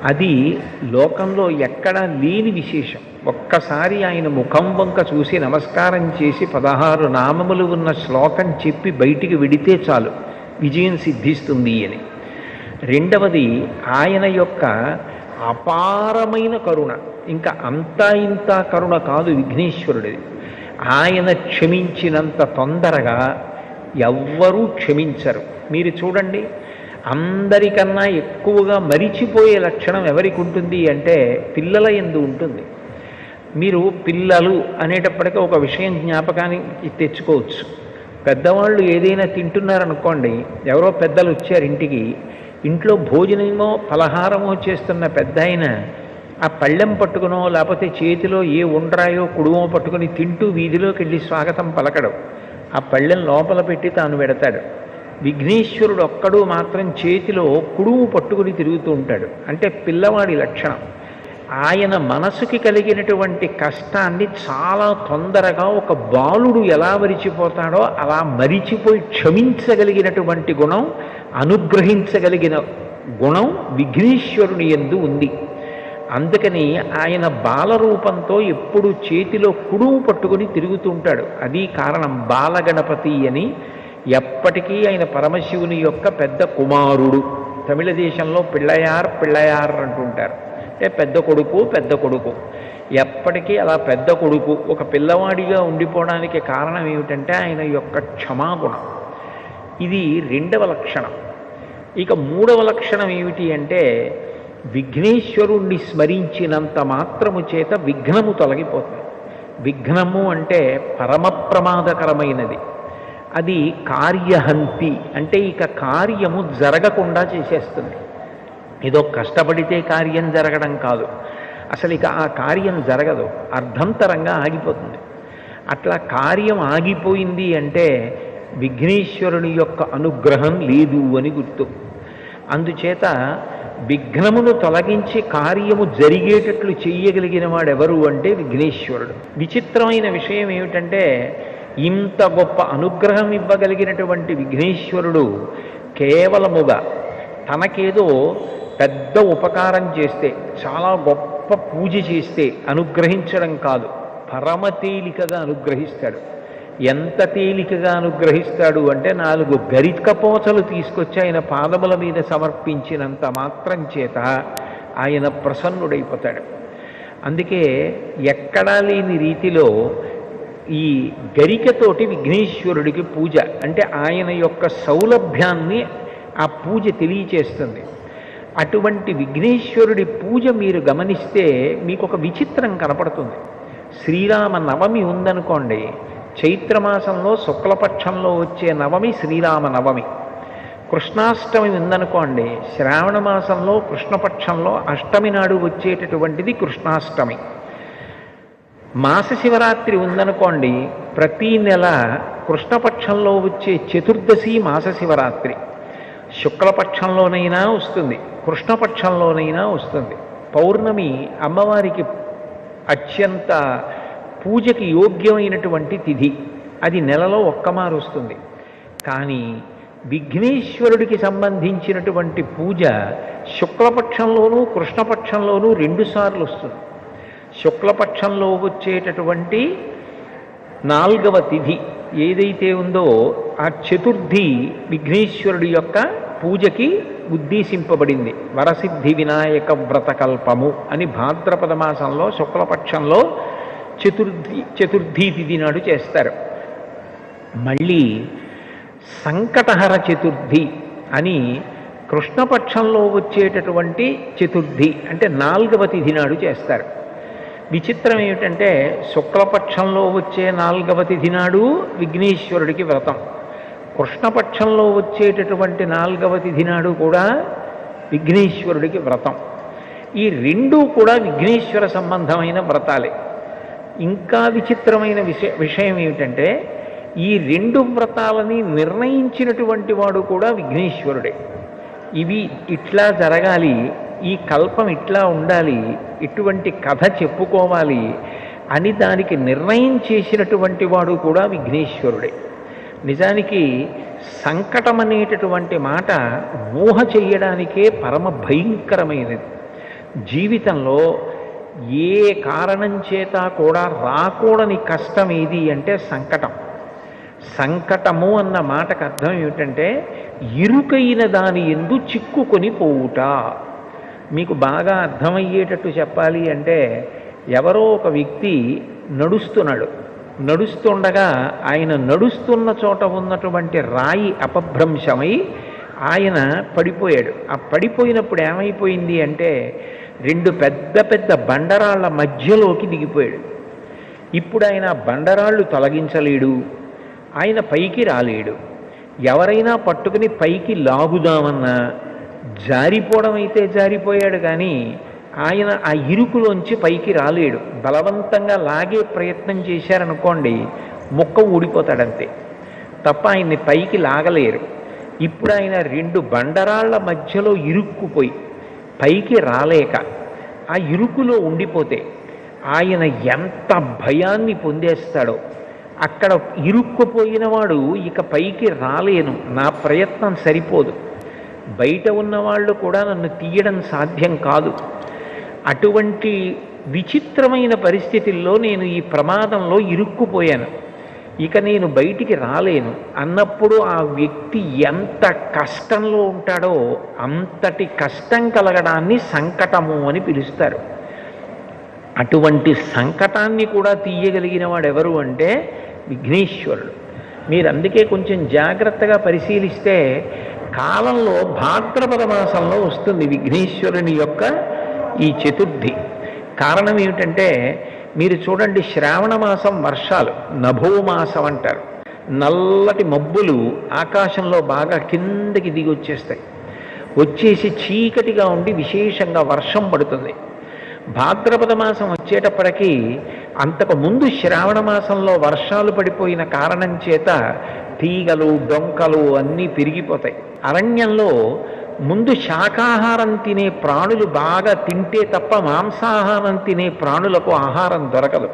అది లోకంలో ఎక్కడా లేని విశేషం. ఒక్కసారి ఆయన ముఖం వంక చూసి నమస్కారం చేసి 16 నామములు ఉన్న శ్లోకం చెప్పి బయటికి విడితే చాలు విజయం సిద్ధిస్తుంది అని. రెండవది ఆయన యొక్క అపారమైన కరుణ. ఇంకా అంతా ఇంత కరుణ కాదు విఘ్నేశ్వరుడిది. ఆయన క్షమించినంత తొందరగా ఎవ్వరూ క్షమించరు. మీరు చూడండి, అందరికన్నా ఎక్కువగా మరిచిపోయే లక్షణం ఎవరికి ఉంటుంది అంటే పిల్లల యందు ఉంటుంది. మీరు పిల్లలు అనేటప్పటికీ ఒక విషయం జ్ఞాపకానికి తెచ్చుకోవచ్చు. పెద్దవాళ్ళు ఏదైనా తింటున్నారనుకోండి, ఎవరో పెద్దలు వచ్చారు ఇంటికి, ఇంట్లో భోజనమో పలహారమో చేస్తున్న పెద్ద ఆయన ఆ పళ్ళెం పట్టుకునో లేకపోతే చేతిలో ఏ ఉండ్రాయో కుడుమో పట్టుకుని తింటూ వీధిలోకి వెళ్ళి స్వాగతం పలకడం, ఆ పళ్ళెం లోపల పెట్టి తాను పెడతాడు. విఘ్నేశ్వరుడు ఒక్కడు మాత్రం చేతిలో కుడుము పట్టుకుని తిరుగుతూ ఉంటాడు. అంటే పిల్లవాడి లక్షణం. ఆయన మనసుకి కలిగినటువంటి కష్టాన్ని చాలా తొందరగా ఒక బాలుడు ఎలా మరిచిపోతాడో అలా మరిచిపోయి క్షమించగలిగినటువంటి గుణం, అనుగ్రహించగలిగిన గుణం విఘ్నేశ్వరుని యందు ఉంది. అందుకని ఆయన బాలరూపంతో ఎప్పుడు చేతిలో కుడుము పట్టుకుని తిరుగుతూ ఉంటాడు. అది కారణం. బాలగణపతి అని ఎప్పటికీ ఆయన పరమశివుని యొక్క పెద్ద కుమారుడు. తమిళ దేశంలో పిళ్ళయార్ పిళ్ళయార్ అంటుంటారు. అంటే పెద్ద కొడుకు పెద్ద కొడుకు. ఎప్పటికీ అలా పెద్ద కొడుకు ఒక పిల్లవాడిగా ఉండిపోవడానికి కారణం ఏమిటంటే ఆయన యొక్క క్షమాగుణం. ఇది రెండవ లక్షణం. ఇక మూడవ లక్షణం ఏమిటి అంటే విఘ్నేశ్వరుణ్ణి స్మరించినంత మాత్రము చేత విఘ్నము తొలగిపోతుంది. విఘ్నము అంటే పరమ ప్రమాదకరమైనది. అది కార్యహంతి, అంటే ఇక కార్యము జరగకుండా చేసేస్తుంది. ఏదో కష్టపడితే కార్యం జరగడం కాదు, అసలు ఇక ఆ కార్యం జరగదు, అర్ధంతరంగా ఆగిపోతుంది. అట్లా కార్యం ఆగిపోయింది అంటే విఘ్నేశ్వరుని యొక్క అనుగ్రహం లేదు అని గుర్తు. అందుచేత విఘ్నమును తొలగించి కార్యము జరిగేటట్లు చెయ్యగలిగిన వాడెవరు అంటే విఘ్నేశ్వరుడు. విచిత్రమైన విషయం ఏమిటంటే ఇంత గొప్ప అనుగ్రహం ఇవ్వగలిగినటువంటి విఘ్నేశ్వరుడు కేవలముగా తనకేదో పెద్ద ఉపకారం చేస్తే, చాలా గొప్ప పూజ చేస్తే అనుగ్రహించడం కాదు, పరమ తేలికగా అనుగ్రహిస్తాడు. ఎంత తేలికగా అనుగ్రహిస్తాడు అంటే 4 గరికపోచలు తీసుకొచ్చి ఆయన పాదముల మీద సమర్పించినంత మాత్రం చేత ఆయన ప్రసన్నుడైపోతాడు. అందుకే ఎక్కడా లేని రీతిలో ఈ గరికతోటి విఘ్నేశ్వరుడికి పూజ, అంటే ఆయన యొక్క సౌలభ్యాన్ని ఆ పూజ తెలియచేస్తుంది. అటువంటి విఘ్నేశ్వరుడి పూజ మీరు గమనిస్తే మీకు ఒక విచిత్రం కనపడుతుంది. శ్రీరామ నవమి ఉందనుకోండి, చైత్రమాసంలో శుక్లపక్షంలో వచ్చే నవమి శ్రీరామ నవమి. కృష్ణాష్టమి ఉందనుకోండి, శ్రావణ మాసంలో కృష్ణపక్షంలో అష్టమి నాడు వచ్చేటటువంటిది కృష్ణాష్టమి. మాస శివరాత్రి ఉందనుకోండి, ప్రతీ నెల కృష్ణపక్షంలో వచ్చే చతుర్దశి మాస శివరాత్రి. శుక్లపక్షంలోనైనా వస్తుంది, కృష్ణపక్షంలోనైనా వస్తుంది. పౌర్ణమి అమ్మవారికి అత్యంత పూజకి యోగ్యమైనటువంటి తిథి, అది నెలలో ఒక్కమారు వస్తుంది. కానీ విఘ్నేశ్వరుడికి సంబంధించినటువంటి పూజ శుక్లపక్షంలోనూ కృష్ణపక్షంలోనూ 2 సార్లు వస్తుంది. శుక్లపక్షంలో వచ్చేటటువంటి 4వ తిథి ఏదైతే ఉందో ఆ చతుర్థి విఘ్నేశ్వరుడి యొక్క పూజకి ఉద్దేశింపబడింది. వరసిద్ధి వినాయక వ్రతకల్పము అని భాద్రపద మాసంలో శుక్లపక్షంలో చతుర్థి తిథి నాడు చేస్తారు. మళ్ళీ సంకటహర చతుర్థి అని కృష్ణపక్షంలో వచ్చేటటువంటి చతుర్థి అంటే 4వ తిథి నాడు చేస్తారు. విచిత్రం ఏమిటంటే శుక్లపక్షంలో వచ్చే 4వ తిథి నాడు విఘ్నేశ్వరుడికి వ్రతం, కృష్ణపక్షంలో వచ్చేటటువంటి 4వ తిథి నాడు కూడా విఘ్నేశ్వరుడికి వ్రతం. ఈ 2 కూడా విఘ్నేశ్వర సంబంధమైన వ్రతాలే. ఇంకా విచిత్రమైన విషయం ఏమిటంటే ఈ 2 వ్రతాలని నిర్ణయించినటువంటి వాడు కూడా విఘ్నేశ్వరుడే. ఇవి ఇట్లా జరగాలి, ఈ కల్పం ఇట్లా ఉండాలి, ఇటువంటి కథ చెప్పుకోవాలి అని దానికి నిర్ణయం చేసినటువంటి వాడు కూడా విఘ్నేశ్వరుడే. నిజానికి సంకటం అనేటటువంటి మాట ఊహ చెయ్యడానికే పరమ భయంకరమైనది. జీవితంలో ఏ కారణం చేత కూడా రాకూడని కష్టం ఏది అంటే సంకటం. సంకటము అన్న మాటకు అర్థం ఏమిటంటే ఇరుకైన దాని యందు చిక్కుకొని పోవుట. మీకు బాగా అర్థమయ్యేటట్టు చెప్పాలి అంటే, ఎవరో ఒక వ్యక్తి నడుస్తుండగా ఆయన నడుస్తున్న చోట ఉన్నటువంటి రాయి అపభ్రంశమై ఆయన పడిపోయాడు. ఆ పడిపోయినప్పుడు ఏమైపోయింది అంటే, రెండు పెద్ద పెద్ద బండరాళ్ల మధ్యలోకి దిగిపోయాడు. ఇప్పుడు ఆయన బండరాళ్ళు తొలగించలేడు, ఆయన పైకి రాలేడు. ఎవరైనా పట్టుకుని పైకి లాగుదామన్నా జారిపోవడం అయితే జారిపోయాడు, కానీ ఆయన ఆ ఇరుకులోంచి పైకి రాలేడు. బలవంతంగా లాగే ప్రయత్నం చేశారనుకోండి, ముక్క ఊడిపోతాడంతే తప్ప ఆయన్ని పైకి లాగలేరు. ఇప్పుడు ఆయన రెండు బండరాళ్ల మధ్యలో ఇరుక్కుపోయి పైకి రాలేక ఆ ఇరుకులో ఉండిపోతే ఆయన ఎంత భయాన్ని పొందేస్తాడో. అక్కడ ఇరుక్కుపోయిన వాడు ఇక పైకి రాలేను, నా ప్రయత్నం సరిపోదు, బయట ఉన్నవాళ్ళు కూడా నన్ను తీయడం సాధ్యం కాదు, అటువంటి విచిత్రమైన పరిస్థితుల్లో నేను ఈ ప్రమాదంలో ఇరుక్కుపోయాను, ఇక నేను బయటికి రాలేను అన్నప్పుడు ఆ వ్యక్తి ఎంత కష్టంలో ఉంటాడో అంతటి కష్టం కలగడాన్ని సంకటము అని పిలుస్తారు. అటువంటి సంకటాన్ని కూడా తీయగలిగిన వాడు ఎవరు అంటే విఘ్నేశ్వరుడు. మీరు అందుకే కొంచెం జాగ్రత్తగా పరిశీలిస్తే కాలంలో భాద్రపద మాసంలో వస్తుంది విఘ్నేశ్వరుని యొక్క ఈ చతుర్థి. కారణం ఏమిటంటే, మీరు చూడండి, శ్రావణ మాసం వర్షాలు నభోమాసం అంటారు. నల్లటి మబ్బులు ఆకాశంలో బాగా కిందకి దిగి వచ్చేసి చీకటిగా ఉండి విశేషంగా వర్షం పడుతుంది. భాద్రపద మాసం వచ్చేటప్పటికీ అంతకు ముందు శ్రావణ మాసంలో వర్షాలు పడిపోయిన కారణం చేత తీగలు డొంకలు అన్నీ పెరిగిపోతాయి. అరణ్యంలో ముందు శాకాహారం తినే ప్రాణులు బాగా తింటే తప్ప మాంసాహారం తినే ప్రాణులకు ఆహారం దొరకదు.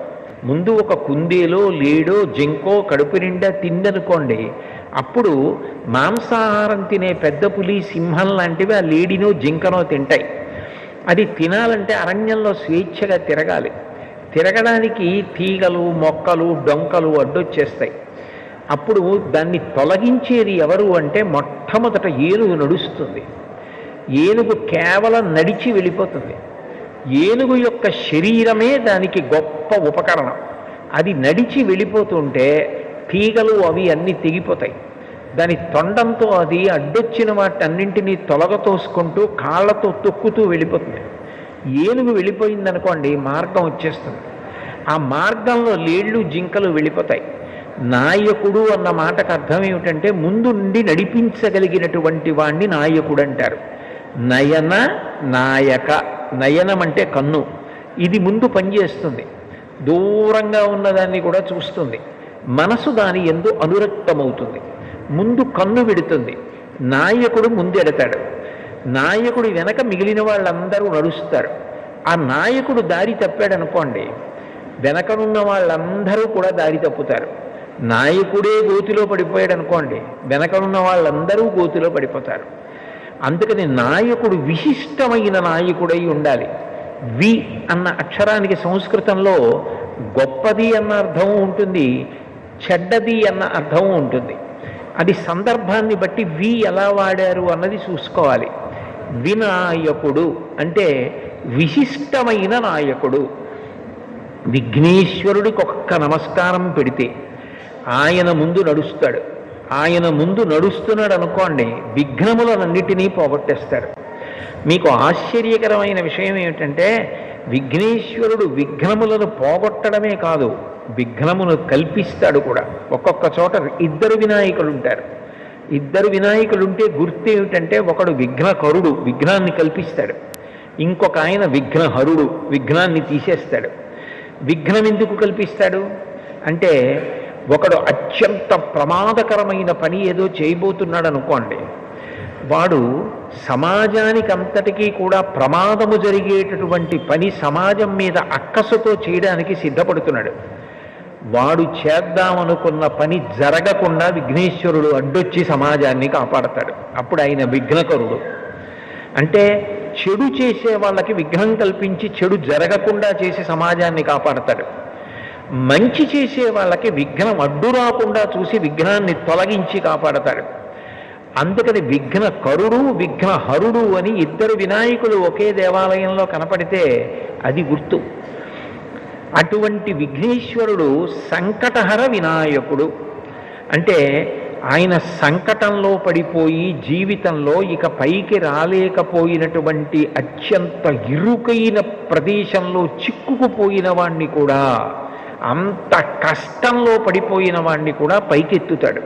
ముందు ఒక కుందేలో లేడో జింకో కడుపు నిండా తిందనుకోండి, అప్పుడు మాంసాహారం తినే పెద్ద పులి సింహం లాంటివి ఆ లేడినో జింకనో తింటాయి. అది తినాలంటే అరణ్యంలో స్వేచ్ఛగా తిరగడానికి తీగలు మొక్కలు డొంకలు అడ్డొచ్చేస్తాయి. అప్పుడు దాన్ని తొలగించేది ఎవరు అంటే మొట్టమొదట ఏనుగు నడుస్తుంది. ఏనుగు కేవలం నడిచి వెళ్ళిపోతుంది. ఏనుగు యొక్క శరీరమే దానికి గొప్ప ఉపకరణం. అది నడిచి వెళ్ళిపోతుంటే తీగలు అవి అన్నీ తెగిపోతాయి. దాని తొండంతో అది అడ్డొచ్చిన వాటన్నింటినీ తొలగతోసుకుంటూ కాళ్ళతో తొక్కుతూ వెళ్ళిపోతుంది. ఏనుగు వెళ్ళిపోయిందనుకోండి, మార్గం వచ్చేస్తుంది. ఆ మార్గంలో లేళ్ళు జింకలు వెళ్ళిపోతాయి. నాయకుడు అన్న మాటకు అర్థం ఏమిటంటే ముందు నుండి నడిపించగలిగినటువంటి వాణ్ణి నాయకుడు అంటారు. నయన నాయక, నయనం అంటే కన్ను, ఇది ముందు పనిచేస్తుంది, దూరంగా ఉన్నదాన్ని కూడా చూస్తుంది. మనసు దాని యందు అనురక్తమవుతుంది. ముందు కన్ను విడుతుంది, నాయకుడు ముందెడతాడు. నాయకుడు వెనక మిగిలిన వాళ్ళందరూ నడుస్తారు. ఆ నాయకుడు దారి తప్పాడనుకోండి, వెనకనున్న వాళ్ళందరూ కూడా దారి తప్పుతారు. నాయకుడే గోతిలో పడిపోయాడు అనుకోండి, వెనకనున్న వాళ్ళందరూ గోతిలో పడిపోతారు. అందుకని నాయకుడు విశిష్టమైన నాయకుడై ఉండాలి. వి అన్న అక్షరానికి సంస్కృతంలో గొప్పది అన్న అర్థం ఉంటుంది, చెడ్డది అన్న అర్థం ఉంటుంది. అది సందర్భాన్ని బట్టి వి ఎలా వాడారు అన్నది చూసుకోవాలి. వినాయకుడు అంటే విశిష్టమైన నాయకుడు. విఘ్నేశ్వరుడికి ఒక్క నమస్కారం పెడితే ఆయన ముందు నడుస్తాడు. ఆయన ముందు నడుస్తున్నాడు అనుకోండి, విఘ్నములన్నిటినీ పోగొట్టేస్తాడు. మీకు ఆశ్చర్యకరమైన విషయం ఏమిటంటే, విఘ్నేశ్వరుడు విఘ్నములను పోగొట్టడమే కాదు, విఘ్నమును కల్పిస్తాడు కూడా. ఒక్కొక్క చోట ఇద్దరు వినాయకులు ఉంటారు. ఇద్దరు వినాయకులు ఉంటే గుర్తు ఏమిటంటే, ఒకడు విఘ్నకరుడు, విఘ్నాన్ని కల్పిస్తాడు. ఇంకొక ఆయన విఘ్నహరుడు, విఘ్నాన్ని తీసేస్తాడు. విఘ్నం ఎందుకు కల్పిస్తాడు అంటే, ఒకడు అత్యంత ప్రమాదకరమైన పని ఏదో చేయబోతున్నాడు అనుకోండి, వాడు సమాజానికి అంతటికీ కూడా ప్రమాదము జరిగేటటువంటి పని సమాజం మీద అక్కసుతో చేయడానికి సిద్ధపడుతున్నాడు. వాడు చేద్దామనుకున్న పని జరగకుండా విఘ్నేశ్వరుడు అడ్డొచ్చి సమాజాన్ని కాపాడతాడు. అప్పుడు ఆయన విఘ్నకరుడు. అంటే చెడు చేసే వాళ్ళకి విఘ్నం కల్పించి చెడు జరగకుండా చేసి సమాజాన్ని కాపాడతాడు. మంచి చేసే వాళ్ళకి విఘ్నం అడ్డు రాకుండా చూసి విఘ్నాన్ని తొలగించి కాపాడతాడు. అందుకని విఘ్న కరుడు విఘ్న హరుడు అని ఇద్దరు వినాయకులు ఒకే దేవాలయంలో కనపడితే అది గుర్తు. అటువంటి విఘ్నేశ్వరుడు సంకటహర వినాయకుడు. అంటే ఆయన సంకటంలో పడిపోయి జీవితంలో ఇక పైకి రాలేకపోయినటువంటి అత్యంత ఇరుకైన ప్రదేశంలో చిక్కుకుపోయిన వాణ్ణి కూడా, అంత కష్టంలో పడిపోయిన వాణ్ణి కూడా పైకెత్తుతాడు.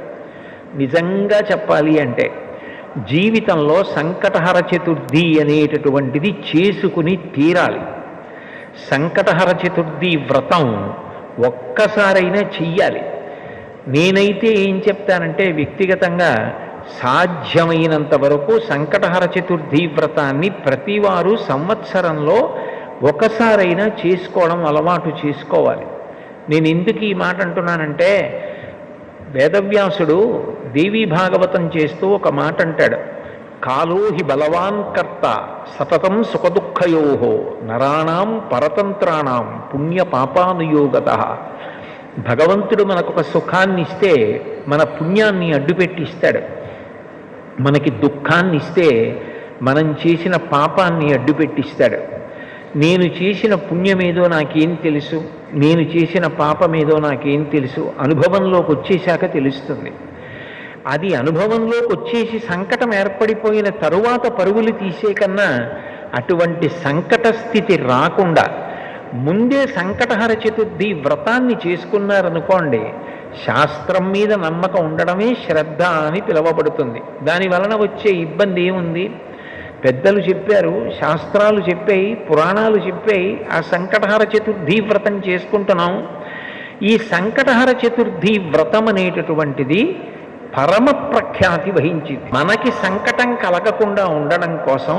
నిజంగా చెప్పాలి అంటే జీవితంలో సంకటహర చతుర్థి అనేటటువంటిది చేసుకుని తీరాలి. సంకటహర చతుర్థి వ్రతం ఒక్కసారైనా చెయ్యాలి. నేనైతే ఏం చెప్తానంటే వ్యక్తిగతంగా సాధ్యమైనంత వరకు సంకటహర చతుర్థి వ్రతాన్ని ప్రతివారు సంవత్సరంలో ఒకసారైనా చేసుకోవడం అలవాటు చేసుకోవాలి. నేను ఎందుకు ఈ మాట అంటున్నానంటే వేదవ్యాసుడు దేవీ భాగవతం చేస్తూ ఒక మాట అంటాడు, కాలో హి బలవాన్ కర్త సతతం సుఖదుఃఖయో నరాణం పరతంత్రాణం పుణ్య పాపానుయోగత. భగవంతుడు మనకొక సుఖాన్ని ఇస్తే మన పుణ్యాన్ని అడ్డుపెట్టిస్తాడు, మనకి దుఃఖాన్ని ఇస్తే మనం చేసిన పాపాన్ని అడ్డుపెట్టిస్తాడు. నేను చేసిన పుణ్యమేదో నాకేం తెలుసు, నేను చేసిన పాపమేదో నాకేం తెలుసు, అనుభవంలోకి వచ్చేశాక తెలుస్తుంది. అది అనుభవంలోకి వచ్చేసి సంకటం ఏర్పడిపోయిన తరువాత పరుగులు తీసే కన్నా అటువంటి సంకట స్థితి రాకుండా ముందే సంకటహర చతుర్థి వ్రతాన్ని చేసుకున్నారనుకోండి, శాస్త్రం మీద నమ్మకం ఉండడమే శ్రద్ధ అని పిలువబడుతుంది. దాని వలన వచ్చే ఇబ్బంది ఏముంది? పెద్దలు చెప్పారు, శాస్త్రాలు చెప్పాయి, పురాణాలు చెప్పాయి, ఆ సంకటహర చతుర్థి వ్రతం చేసుకుంటున్నాం. ఈ సంకటహర చతుర్థి వ్రతం అనేటటువంటిది పరమ ప్రఖ్యాతి వహించింది. మనకి సంకటం కలగకుండా ఉండడం కోసం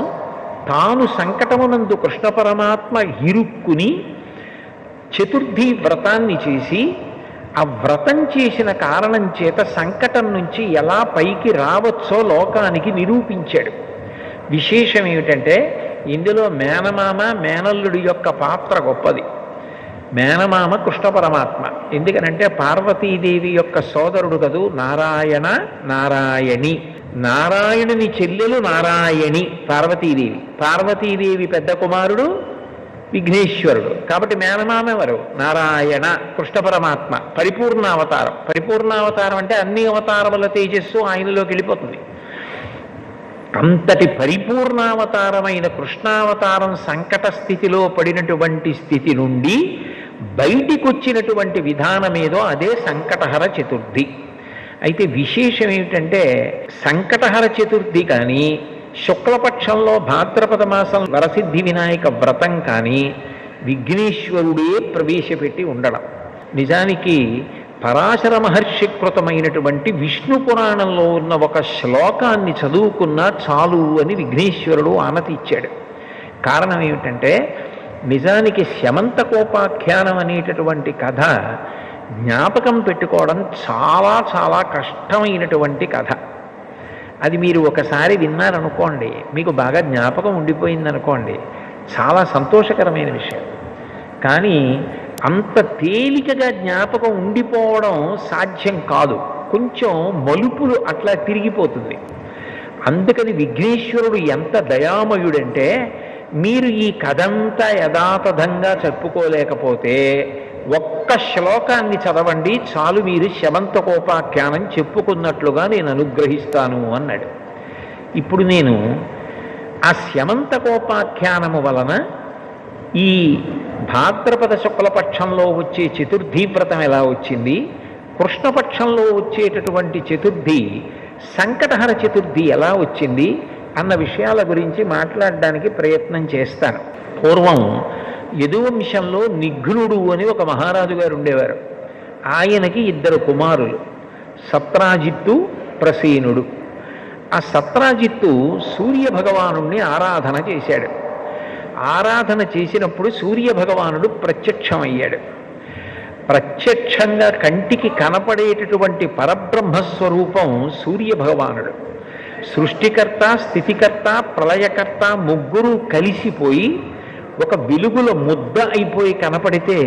తాను సంకటమునందు కృష్ణ పరమాత్మ ఇరుక్కుని చతుర్థి వ్రతాన్ని చేసి ఆ వ్రతం చేసిన కారణం చేత సంకటం నుంచి ఎలా పైకి రావచ్చో లోకానికి నిరూపించాడు. విశేషం ఏమిటంటే ఇందులో మేనమామ మేనల్లుడి యొక్క పాత్ర గొప్పది. మేనమామ కృష్ణ పరమాత్మ, ఎందుకనంటే పార్వతీదేవి యొక్క సోదరుడు కదూ నారాయణ నారాయణి. నారాయణుని చెల్లెలు నారాయణి పార్వతీదేవి, పార్వతీదేవి పెద్ద కుమారుడు విఘ్నేశ్వరుడు. కాబట్టి మేనమామ ఎవరు? నారాయణ కృష్ణ పరమాత్మ. పరిపూర్ణావతారం. పరిపూర్ణావతారం అంటే అన్ని అవతారముల తేజస్సు ఆయనలోకి వెళ్ళిపోతుంది. అంతటి పరిపూర్ణావతారమైన కృష్ణావతారం సంకట స్థితిలో పడినటువంటి స్థితి నుండి బయటికి వచ్చినటువంటి విధానమేదో అదే సంకటహర చతుర్థి. అయితే విశేషం ఏమిటంటే సంకటహర చతుర్థి కానీ, శుక్లపక్షంలో భాద్రపద మాసం వరసిద్ధి వినాయక వ్రతం కానీ విఘ్నేశ్వరుడే ప్రవేశపెట్టి ఉండడం. నిజానికి పరాశర మహర్షి కృతమైనటువంటి విష్ణు పురాణంలో ఉన్న ఒక శ్లోకాన్ని చదువుకున్నా చాలు అని విఘ్నేశ్వరుడు ఆనతి ఇచ్చాడు. కారణం ఏమిటంటే నిజానికి శమంతకోపాఖ్యానం అనేటటువంటి కథ జ్ఞాపకం పెట్టుకోవడం చాలా చాలా కష్టమైనటువంటి కథ. అది మీరు ఒకసారి విన్నారనుకోండి, మీకు బాగా జ్ఞాపకం ఉండిపోయిందనుకోండి, చాలా సంతోషకరమైన విషయం. కానీ అంత తేలికగా జ్ఞాపకం ఉండిపోవడం సాధ్యం కాదు. కొంచెం మలుపులు అట్లా తిరిగిపోతుంది. అందుకని విఘ్నేశ్వరుడు ఎంత దయామయుడంటే మీరు ఈ కథంతా యథాతథంగా చెప్పుకోలేకపోతే ఒక్క శ్లోకాన్ని చదవండి చాలు, మీరు శమంతకోపాఖ్యానం చెప్పుకున్నట్లుగా నేను అనుగ్రహిస్తాను అన్నాడు. ఇప్పుడు నేను ఆ శమంతకోపాఖ్యానము వలన ఈ భాద్రపద శుక్లపక్షంలో వచ్చే చతుర్థి వ్రతం ఎలా వచ్చింది, కృష్ణపక్షంలో వచ్చేటటువంటి చతుర్థి సంకటహర చతుర్థి ఎలా వచ్చింది అన్న విషయాల గురించి మాట్లాడడానికి ప్రయత్నం చేస్తాను. పూర్వం యదువంశంలో నిఘ్నుడు అని ఒక మహారాజు గారు ఉండేవారు. ఆయనకి ఇద్దరు కుమారులు, సత్రాజిత్తు, ప్రసేనుడు. ఆ సత్రాజిత్తు సూర్య భగవానుణ్ణి ఆరాధన చేశాడు. ఆరాధన చేసినప్పుడు సూర్య భగవానుడు ప్రత్యక్షమయ్యాడు. ప్రత్యక్షంగా కంటికి కనపడేటటువంటి పరబ్రహ్మస్వరూపం సూర్య భగవానుడు. సృష్టికర్త, స్థితికర్త, ప్రళయకర్త ముగ్గురు కలిసిపోయి ఒక వెలుగుల ముద్ద అయిపోయి కనపడితే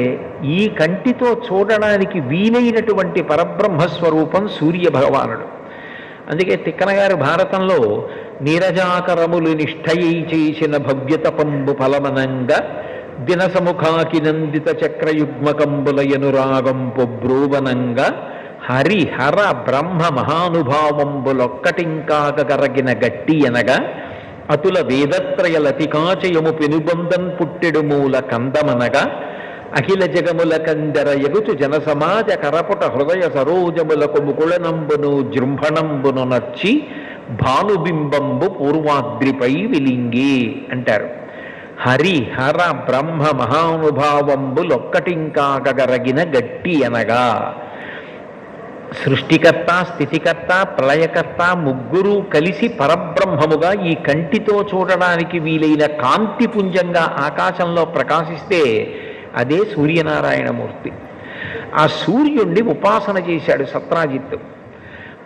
ఈ కంటితో చూడడానికి వీలైనటువంటి పరబ్రహ్మస్వరూపం సూర్య భగవానుడు. అందుకే తిక్కనగారి భారతంలో నీరజాకరములు నిష్ఠయై చేసిన భవ్యతపంబు ఫలమనంగా దినసముఖాకి నందిత చక్రయుగ్మకంబులయనురాగం పొబ్రోవనంగా హరిహర బ్రహ్మ మహానుభావంబులొక్కటింకాగరగిన గట్టి అనగా అతుల వేదత్రయ లతికాచయము పెనుబంధన్ పుట్టెడు మూల కందమనగా అఖిల జగముల కందర ఎగుచు జనసమాజ కరపుట హృదయ సరోజములకు ముకుళనంబును జృంభణంబును నచ్చి భానుబింబంబు పూర్వాద్రిపై విలింగి అంటారు. హరి హర బ్రహ్మ మహానుభావంబులొక్కటింకాగరగిన గట్టి అనగా సృష్టికర్త, స్థితికర్త, ప్రళయకర్త ముగ్గురు కలిసి పరబ్రహ్మముగా ఈ కంటితో చూడడానికి వీలైన కాంతిపుంజంగా ఆకాశంలో ప్రకాశిస్తే అదే సూర్యనారాయణమూర్తి. ఆ సూర్యుణ్ణి ఉపాసన చేశాడు సత్రాజిత్తు.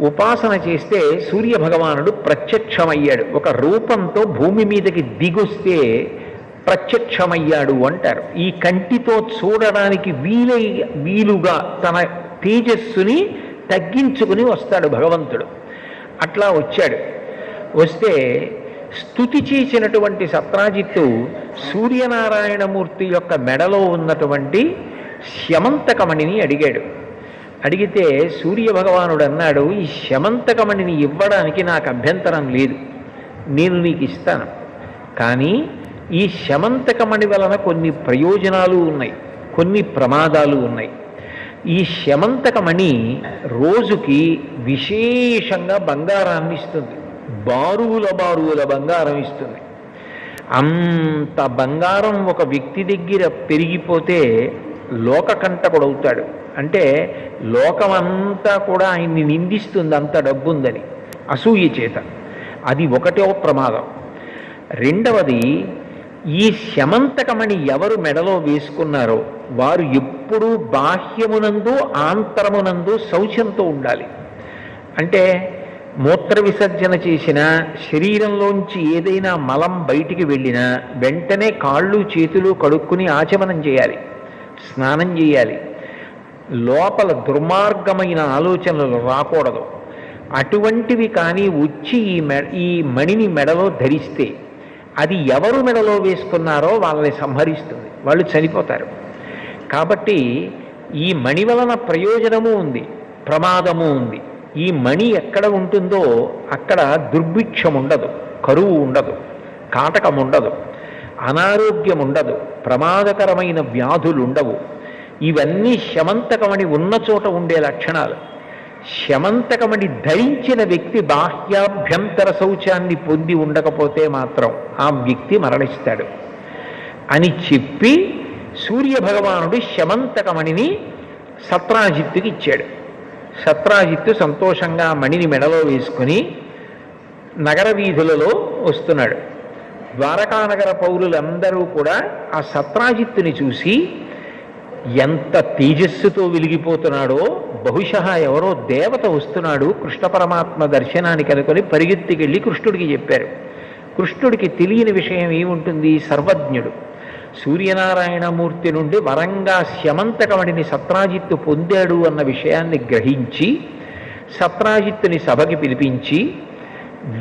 ఉపాసన చేస్తే సూర్యభగవానుడు ప్రత్యక్షమయ్యాడు. ఒక రూపంతో భూమి మీదకి దిగొస్తే ప్రత్యక్షమయ్యాడు అంటారు. ఈ కంటితో చూడడానికి వీలుగా తన తేజస్సుని తగ్గించుకుని వస్తాడు భగవంతుడు. అట్లా వచ్చాడు. వస్తే స్తుతి చేసినటువంటి సత్రాజిత్తు సూర్యనారాయణమూర్తి యొక్క మెడలో ఉన్నటువంటి శమంతకమణిని అడిగాడు. అడిగితే సూర్యభగవానుడు అన్నాడు, ఈ శమంతకమణిని ఇవ్వడానికి నాకు అభ్యంతరం లేదు, నేను నీకు ఇస్తాను. కానీ ఈ శమంతకమణి వలన కొన్ని ప్రయోజనాలు ఉన్నాయి, కొన్ని ప్రమాదాలు ఉన్నాయి. ఈ శమంతకమణి రోజుకి విశేషంగా బంగారాన్ని ఇస్తుంది, బారువుల బంగారం ఇస్తుంది. అంత బంగారం ఒక వ్యక్తి దగ్గర పెరిగిపోతే లోకకంటకుడవుతాడు. అంటే లోకమంతా కూడా ఆయన్ని నిందిస్తుంది, అంత డబ్బుందని అసూయ చేత. అది ఒకటో ప్రమాదం. రెండవది, ఈ శమంతకమణి ఎవరు మెడలో వేసుకున్నారో వారు ఎప్పుడూ బాహ్యమునందు ఆంతరమునందు శౌచంతో ఉండాలి. అంటే మూత్ర విసర్జన చేసిన శరీరంలోంచి ఏదైనా మలం బయటికి వెళ్ళినా వెంటనే కాళ్ళు చేతులు కడుక్కుని ఆచమనం చేయాలి, స్నానం చేయాలి. లోపల దుర్మార్గమైన ఆలోచనలు రాకూడదు. అటువంటివి కానీ వచ్చి ఈ మణిని మెడలో ధరిస్తే అది ఎవరు మెడలో వేసుకున్నారో వాళ్ళని సంహరిస్తుంది, వాళ్ళు చనిపోతారు. కాబట్టి ఈ మణి వలన ప్రయోజనము ఉంది, ప్రమాదము ఉంది. ఈ మణి ఎక్కడ ఉంటుందో అక్కడ దుర్భిక్షం ఉండదు, కరువు ఉండదు, కాటకం ఉండదు, అనారోగ్యం ఉండదు, ప్రమాదకరమైన వ్యాధులు ఉండవు. ఇవన్నీ శమంతకమణి ఉన్న చోట ఉండే లక్షణాలు. శమంతకమణి ధరించిన వ్యక్తి బాహ్యాభ్యంతర శౌచాన్ని పొంది ఉండకపోతే మాత్రం ఆ వ్యక్తి మరణిస్తాడు అని చెప్పి సూర్యభగవానుడు శమంతకమణిని సత్రాజిత్తుకి ఇచ్చాడు. సత్రాజిత్తు సంతోషంగా మణిని మెడలో వేసుకుని నగర వీధులలో వస్తున్నాడు. ద్వారకానగర పౌరులందరూ కూడా ఆ సత్రాజిత్తుని చూసి ఎంత తేజస్సుతో వెలిగిపోతున్నాడో, బహుశः ఎవరో దేవత వస్తున్నాడు కృష్ణ పరమాత్మ దర్శనానికి అనుకొని పరిగెత్తికెళ్ళి కృష్ణుడికి చెప్పారు. కృష్ణుడికి తెలియని విషయం ఏముంటుంది, సర్వజ్ఞుడు. సూర్యనారాయణమూర్తి నుండి వరంగా శమంతకమణిని సత్రాజిత్తు పొందాడు అన్న విషయాన్ని గ్రహించి సత్రాజిత్తుని సభకి పిలిపించి,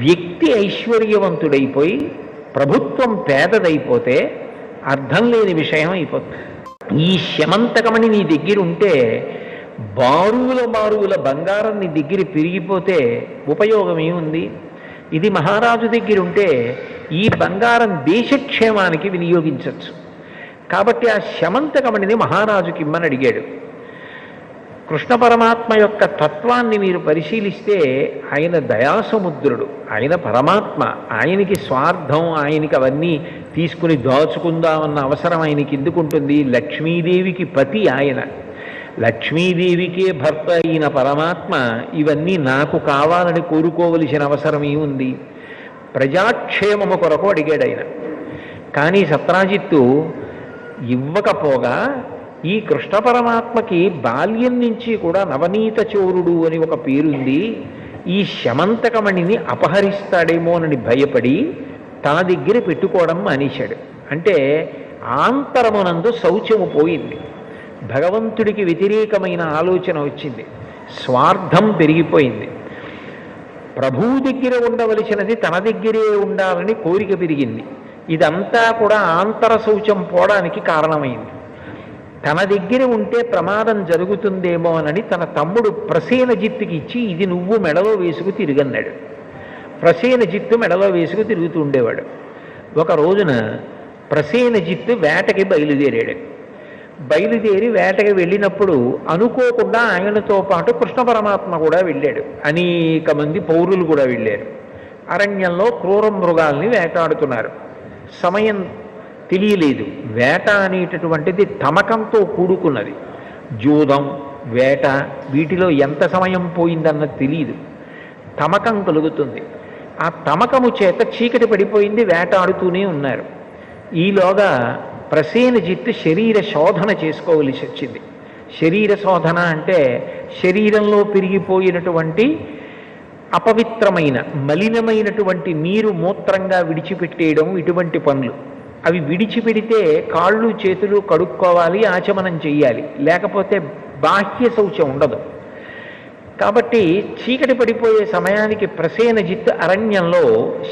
వ్యక్తి ఐశ్వర్యవంతుడైపోయి ప్రభుత్వం పేదదైపోతే అర్థం లేని విషయం అయిపోతుంది. ఈ శమంతకమణి నీ దగ్గర ఉంటే బారువుల బంగారం నీ దగ్గర పెరిగిపోతే ఉపయోగం ఏముంది? ఇది మహారాజు దగ్గర ఉంటే ఈ బంగారం దేశక్షేమానికి వినియోగించవచ్చు. కాబట్టి ఆ శమంతకమణిని మహారాజుకి ఇమ్మని అడిగాడు. కృష్ణ పరమాత్మ యొక్క తత్వాన్ని మీరు పరిశీలిస్తే ఆయన దయాసముద్రుడు, ఆయన పరమాత్మ. ఆయనకి స్వార్థం, ఆయనకి అవన్నీ తీసుకుని దాచుకుందామన్న అవసరం ఆయనకి ఎందుకుంటుంది? లక్ష్మీదేవికి పతి ఆయన, లక్ష్మీదేవికే భర్త అయిన పరమాత్మ ఇవన్నీ నాకు కావాలని కోరుకోవలసిన అవసరం ఏముంది? ప్రజాక్షేమము కొరకు అడిగాడు ఆయన. కానీ సత్రాజిత్తు ఇవ్వకపోగా ఈ కృష్ణ పరమాత్మకి బాల్యం నుంచి కూడా నవనీత చోరుడు అని ఒక పేరుంది. ఈ శమంతకమణిని అపహరిస్తాడేమోనని భయపడి తన దగ్గర పెట్టుకోవడం మానేశాడు. అంటే ఆంతరమునందు శౌచము పోయింది, భగవంతుడికి వ్యతిరేకమైన ఆలోచన వచ్చింది, స్వార్థం పెరిగిపోయింది, ప్రభువు దగ్గర ఉండవలసినది తన దగ్గరే ఉండాలని కోరిక పెరిగింది. ఇదంతా కూడా ఆంతర శౌచం పోవడానికి కారణమైంది. తన దగ్గర ఉంటే ప్రమాదం జరుగుతుందేమోనని తన తమ్ముడు ప్రసేనజిత్తుకి ఇచ్చి ఇది నువ్వు మెడలో వేసుకు తిరిగన్నాడు. ప్రసేనజిత్తు మెడలో వేసుకు తిరుగుతూ ఉండేవాడు. ఒక రోజున ప్రసేనజిత్తు వేటకి బయలుదేరాడు. బయలుదేరి వేటకి వెళ్ళినప్పుడు అనుకోకుండా ఆయనతో పాటు కృష్ణ పరమాత్మ కూడా వెళ్ళాడు. అనేక మంది పౌరులు కూడా వెళ్ళారు. అరణ్యంలో క్రూర మృగాల్ని వేటాడుతున్నారు. సమయం తెలియలేదు. వేట అనేటటువంటిది తమకంతో కూడుకున్నది. జూదం, వేట వీటిలో ఎంత సమయం పోయిందన్నది తెలియదు. తమకం కలుగుతుంది. ఆ తమకము చేత చీకటి పడిపోయింది, వేటాడుతూనే ఉన్నారు. ఈలోగా ప్రసేనజిత్తు శరీర శోధన చేసుకోవలసి వచ్చింది. శరీర శోధన అంటే శరీరంలో పెరిగిపోయినటువంటి అపవిత్రమైన మలినమైనటువంటి నీరు మూత్రంగా విడిచిపెట్టేయడం, ఇటువంటి పనులు. అవి విడిచిపెడితే కాళ్ళు చేతులు కడుక్కోవాలి, ఆచమనం చెయ్యాలి, లేకపోతే బాహ్య శౌచం ఉండదు. కాబట్టి చీకటి పడిపోయే సమయానికి ప్రసేనజిత్తు అరణ్యంలో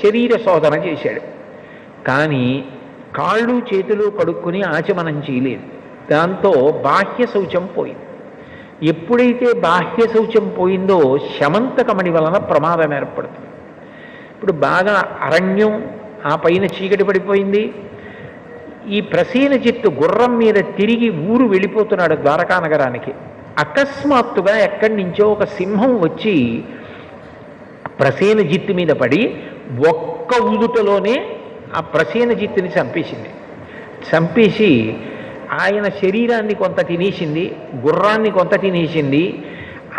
శరీర శోధన చేశాడు. కానీ కాళ్ళు చేతులు కడుక్కుని ఆచమనం చేయలేదు. దాంతో బాహ్య శౌచం పోయింది. ఎప్పుడైతే బాహ్య శౌచం పోయిందో శమంతకమణి వలన ప్రమాదం ఏర్పడుతుంది. ఇప్పుడు బాగా అరణ్యం, ఆ పైన చీకటి పడిపోయింది. ఈ ప్రసేనజిత్తు గుర్రం మీద తిరిగి ఊరు వెళ్ళిపోతున్నాడు ద్వారకా నగరానికి. అకస్మాత్తుగా ఎక్కడి నుంచో ఒక సింహం వచ్చి ప్రసేనజిత్తు మీద పడి ఒక్క ఉదుటలోనే ఆ ప్రసేనజిత్తుని చంపేసింది. చంపేసి ఆయన శరీరాన్ని కొంత తినేసింది, గుర్రాన్ని కొంత తినేసింది.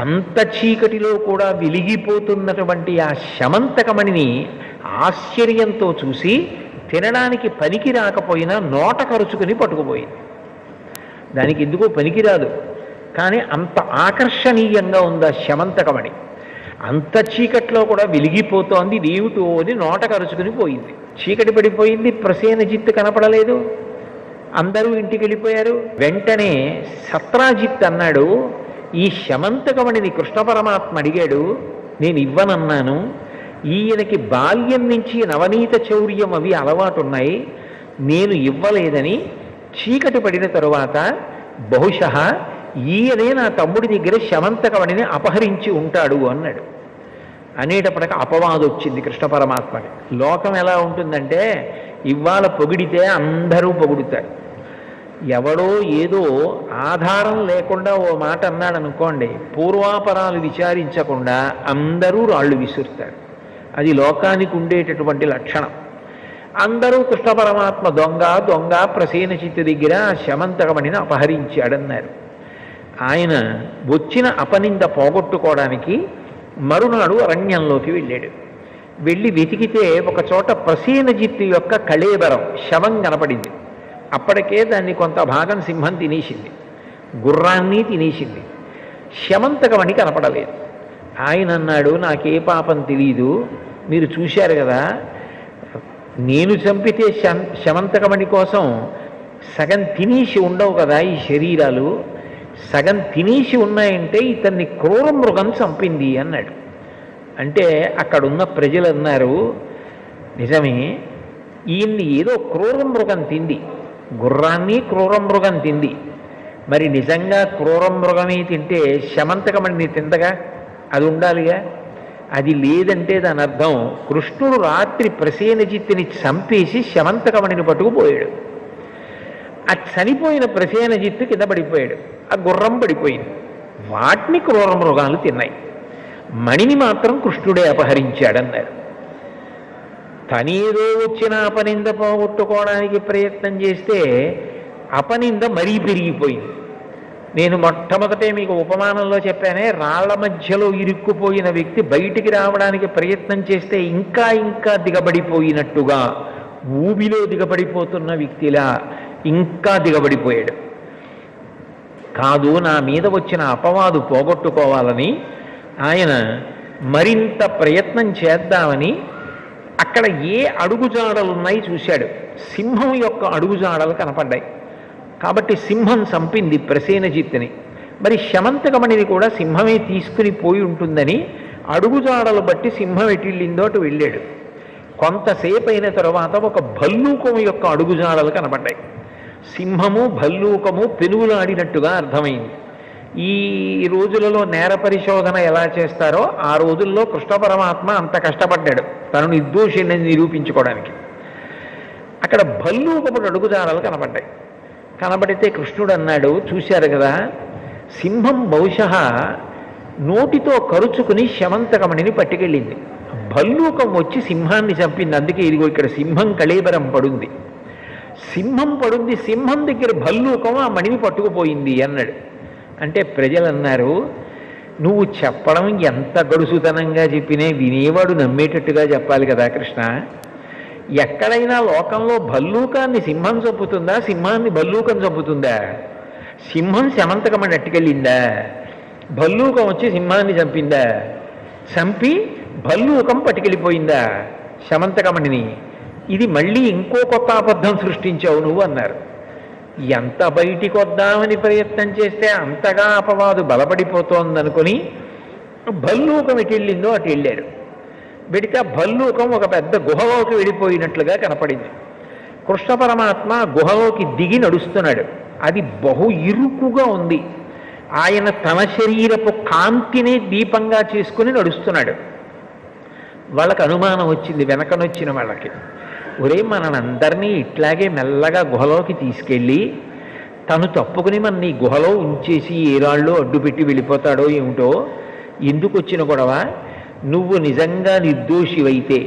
అంత చీకటిలో కూడా వెలిగిపోతున్నటువంటి ఆ శమంతకమణిని ఆశ్చర్యంతో చూసి తినడానికి పనికి రాకపోయినా నోట కరుచుకుని పట్టుకుపోయింది. దానికి ఎందుకో పనికిరాదు, కానీ అంత ఆకర్షణీయంగా ఉంది ఆ శమంతకమణి. అంత చీకట్లో కూడా వెలిగిపోతోంది, దేవుటో అని నోట కరుచుకుని పోయింది. చీకటి పడిపోయింది, ప్రసేనజిత్తు కనపడలేదు, అందరూ ఇంటికి వెళ్ళిపోయారు. వెంటనే సత్రాజిత్ అన్నాడు, ఈ శమంతకమణిని కృష్ణ పరమాత్మ అడిగాడు, నేను ఇవ్వనన్నాను. ఈయనకి బాల్యం నుంచి నవనీత చౌర్యం అవి అలవాటున్నాయి, నేను ఇవ్వలేదని చీకటి పడిన తరువాత బహుశः ఈయనే నా తమ్ముడి దగ్గర శమంతకమణిని అపహరించి ఉంటాడు అన్నాడు. అనేటప్పటికి అపవాదం వచ్చింది కృష్ణ పరమాత్మకి. లోకం ఎలా ఉంటుందంటే ఇవాళ పొగిడితే అందరూ పొగుడుతారు. ఎవడో ఏదో ఆధారం లేకుండా ఓ మాట అన్నాడు అనుకోండి, పూర్వాపరాలు విచారించకుండా అందరూ రాళ్ళు విసురుతారు. అది లోకానికి ఉండేటటువంటి లక్షణం. అందరూ కృష్ణ పరమాత్మ దొంగ దొంగ ప్రసేనజిత్తు దగ్గర శమంతకమణిని అపహరించాడన్నారు. ఆయన వచ్చిన అపనింద పోగొట్టుకోవడానికి మరునాడు అరణ్యంలోకి వెళ్ళాడు. వెళ్ళి వెతికితే ఒక చోట ప్రసేనజిత్తు యొక్క కళేబరం శవం కనపడింది. అప్పటికే దాన్ని కొంత భాగం సింహం తినేసింది, గుర్రాన్ని తినేసింది. శమంతకమణి కనపడలేదు. ఆయన అన్నాడు, నాకే పాపం తెలీదు, మీరు చూశారు కదా, నేను చంపితే శమంతకమణి కోసం సగం తినేసి ఉండవు కదా ఈ శరీరాలు, సగం తినేసి ఉన్నాయంటే ఇతన్ని క్రూర మృగం చంపింది అన్నాడు. అంటే అక్కడున్న ప్రజలు అన్నారు, నిజమే, ఈయన్ని ఏదో క్రూర మృగం తింది, గుర్రాన్ని క్రూర మృగం తింది. మరి నిజంగా క్రూర మృగమే తింటే శమంతకమణిని తిందగా, అది ఉండాలిగా. అది లేదంటే దాని అర్థం కృష్ణుడు రాత్రి ప్రసేనజిత్తుని చంపేసి శమంతకమణిని పట్టుకుపోయాడు. ఆ చనిపోయిన ప్రసేనజిత్తు కింద పడిపోయాడు, ఆ గుర్రం పడిపోయింది. వాటిని క్రూర మృగాలు తిన్నాయి, మణిని మాత్రం కృష్ణుడే అపహరించాడన్నారు. తనేదో వచ్చిన అపనింద పోగొట్టుకోవడానికి ప్రయత్నం చేస్తే అపనింద మరీ పెరిగిపోయింది. నేను మొట్టమొదటే మీకు ఉపమానంలో చెప్పానే, రాళ్ల మధ్యలో ఇరుక్కుపోయిన వ్యక్తి బయటికి రావడానికి ప్రయత్నం చేస్తే ఇంకా ఇంకా దిగబడిపోయినట్టుగా, ఊబిలో దిగబడిపోతున్న వ్యక్తిలా ఇంకా దిగబడిపోయాడు. కాదు, నా మీద వచ్చిన అపవాదు పోగొట్టుకోవాలని ఆయన మరింత ప్రయత్నం చేద్దామని అక్కడ ఏ అడుగుజాడలు ఉన్నాయి చూశాడు. సింహం యొక్క అడుగుజాడలు కనపడ్డాయి. కాబట్టి సింహం చంపింది ప్రసేనజిత్తుని. మరి శమంతకమణిని కూడా సింహమే తీసుకుని పోయి ఉంటుందని అడుగుజాడలు బట్టి సింహం ఎటిళ్ళిందో అటు వెళ్ళాడు. కొంతసేపు అయిన తర్వాత ఒక భల్లూకము యొక్క అడుగుజాడలు కనపడ్డాయి. సింహము భల్లూకము పెనుగులాడినట్టుగా అర్థమైంది. ఈ రోజులలో నేర పరిశోధన ఎలా చేస్తారో ఆ రోజుల్లో కృష్ణ పరమాత్మ అంత కష్టపడ్డాడు తను నిర్దోషిని నిరూపించుకోవడానికి. అక్కడ భల్లూకముడు అడుగుజాడలు కనపడ్డాయి. కనబడితే కృష్ణుడు అన్నాడు, చూశారు కదా, సింహం బహుశः నోటితో కరుచుకుని శమంతకమణిని పట్టుకెళ్ళింది. భల్లూకం వచ్చి సింహాన్ని చంపింది. అందుకే ఇదిగో ఇక్కడ సింహం కళేబరం పడుంది. సింహం పడుంది, సింహం దగ్గర భల్లూకం ఆ మణిని పట్టుకుపోయింది అన్నాడు. అంటే ప్రజలు అన్నారు, నువ్వు చెప్పడం ఎంత గడుసుతనంగా చెప్పినే వినేవాడు నమ్మేటట్టుగా చెప్పాలి కదా కృష్ణ. ఎక్కడైనా లోకంలో భల్లూకాన్ని సింహం చంపుతుందా, సింహాన్ని భల్లూకం చంపుతుందా? సింహం శమంతకమణి అట్టుకెళ్ళిందా? భల్లూకం వచ్చి సింహాన్ని చంపిందా? చంపి భల్లూకం పట్టుకెళ్ళిపోయిందా శమంతకమణిని? ఇది మళ్ళీ ఇంకో కొత్త అబద్ధం సృష్టించావు నువ్వు అన్నారు. ఎంత బయటికి వద్దామని ప్రయత్నం చేస్తే అంతగా అపవాదు బలపడిపోతోందనుకుని భల్లూకం ఎటు వెళ్ళిందో అటు వెళ్ళారు. వెడితే భల్లూకం ఒక పెద్ద గుహలోకి వెళ్ళిపోయినట్లుగా కనపడింది. కృష్ణ పరమాత్మ గుహలోకి దిగి నడుస్తున్నాడు. అది బహు ఇరుకుగా ఉంది. ఆయన తన శరీరపు కాంతిని దీపంగా చేసుకుని నడుస్తున్నాడు. వాళ్ళకి అనుమానం వచ్చింది, వెనకనొచ్చిన వాళ్ళకి, ఒరే మనందరినీ ఇట్లాగే మెల్లగా గుహలోకి తీసుకెళ్ళి తను తప్పుకుని మన ఈ గుహలో ఉంచేసి ఏ రాళ్ళు అడ్డుపెట్టి వెళ్ళిపోతాడో ఏమిటో, ఎందుకు వచ్చిన గొడవ? నువ్వు నిజంగా నిర్దోషివైతే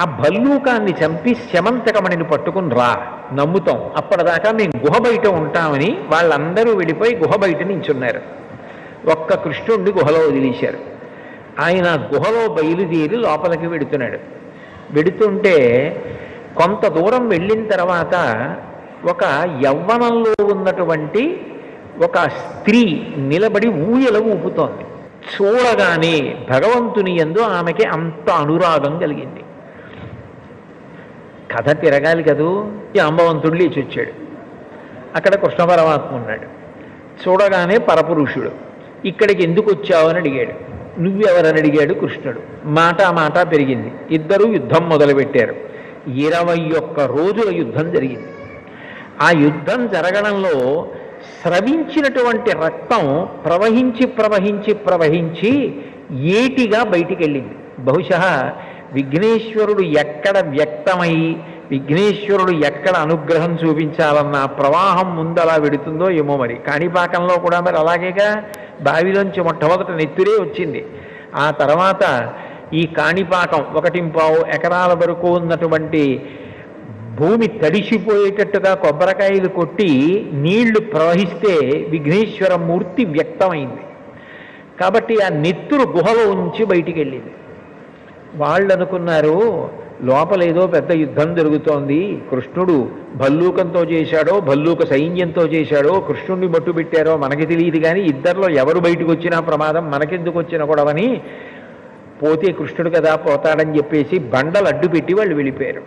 ఆ భల్లూకాన్ని చంపి శమంతకమణిని పట్టుకుని రా, నమ్ముతాం. అప్పటిదాకా మేము గుహ బయట ఉంటామని వాళ్ళందరూ వెళ్ళిపోయి గుహ బయట నించున్నారు. ఒక్క కృష్ణుడిని గుహలో వదిలేశారు. ఆయన గుహలో బయలుదేరి లోపలికి వెడుతున్నాడు. వెడుతుంటే కొంత దూరం వెళ్ళిన తర్వాత ఒక యవ్వనంలో ఉన్నటువంటి ఒక స్త్రీ నిలబడి ఊయల ఊపుతోంది. చూడగానే భగవంతుని యందు ఆమెకి అంత అనురాగం కలిగింది. కథ తిరగాలి కదూ. జాంబవంతుడు లేచి వచ్చాడు. అక్కడ కృష్ణ పరమాత్మ ఉన్నాడు. చూడగానే పరపురుషుడు. ఇక్కడికి ఎందుకు వచ్చావు అని అడిగాడు. నువ్వెవరని అడిగాడు కృష్ణుడు. మాట పెరిగింది. ఇద్దరూ యుద్ధం మొదలుపెట్టారు. 21 రోజుల యుద్ధం జరిగింది. ఆ యుద్ధం జరగడంలో స్రవించినటువంటి రక్తం ప్రవహించి ఏటిగా బయటికి వెళ్ళింది. బహుశः విఘ్నేశ్వరుడు ఎక్కడ వ్యక్తమై విఘ్నేశ్వరుడు ఎక్కడ అనుగ్రహం చూపించాలన్న ప్రవాహం ముందలా వెడుతుందో ఏమో. మరి కాణిపాకంలో కూడా మరి అలాగేగా, బావిలోంచి మొట్టమొదట నెత్తురే వచ్చింది. ఆ తర్వాత ఈ కాణిపాకం 1.25 ఎకరాల వరకు ఉన్నటువంటి భూమి తడిసిపోయేటట్టుగా కొబ్బరికాయలు కొట్టి నీళ్లు ప్రవహిస్తే విఘ్నేశ్వర మూర్తి వ్యక్తమైంది. కాబట్టి ఆ నెత్తురు గుహలో ఉంచి బయటికి వెళ్ళింది. వాళ్ళు అనుకున్నారు లోపల ఏదో పెద్ద యుద్ధం జరుగుతోంది, కృష్ణుడు భల్లూకంతో చేశాడో భల్లూక సైన్యంతో చేశాడో కృష్ణుడిని మట్టు పెట్టారో మనకి తెలియదు, కానీ ఇద్దరిలో ఎవరు బయటకు వచ్చినా ప్రమాదం, మనకెందుకు వచ్చిన గొడవని పోతే కృష్ణుడు కదా పోతాడని చెప్పేసి బండలు అడ్డు పెట్టి వాళ్ళు వెళ్ళిపోయారు.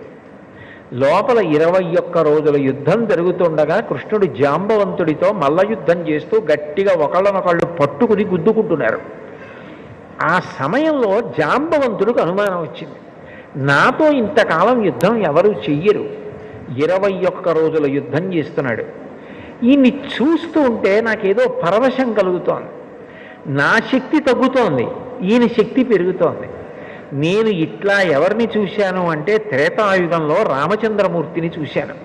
లోపల 21 రోజుల యుద్ధం జరుగుతుండగా కృష్ణుడు జాంబవంతుడితో మల్ల యుద్ధం చేస్తూ గట్టిగా ఒకళ్ళనొకళ్ళు పట్టుకుని గుద్దుకుంటున్నారు. ఆ సమయంలో జాంబవంతుడికి అనుమానం వచ్చింది, నాతో ఇంతకాలం యుద్ధం ఎవరు చెయ్యరు, 21 రోజుల యుద్ధం చేస్తున్నాడు, ఈయన్ని చూస్తూ ఉంటే నాకేదో పరవశం కలుగుతోంది, నా శక్తి తగ్గుతోంది, ఈయన శక్తి పెరుగుతోంది. నేను ఇట్లా ఎవరిని చూశాను అంటే త్రేతాయుగంలో రామచంద్రమూర్తిని చూశాను,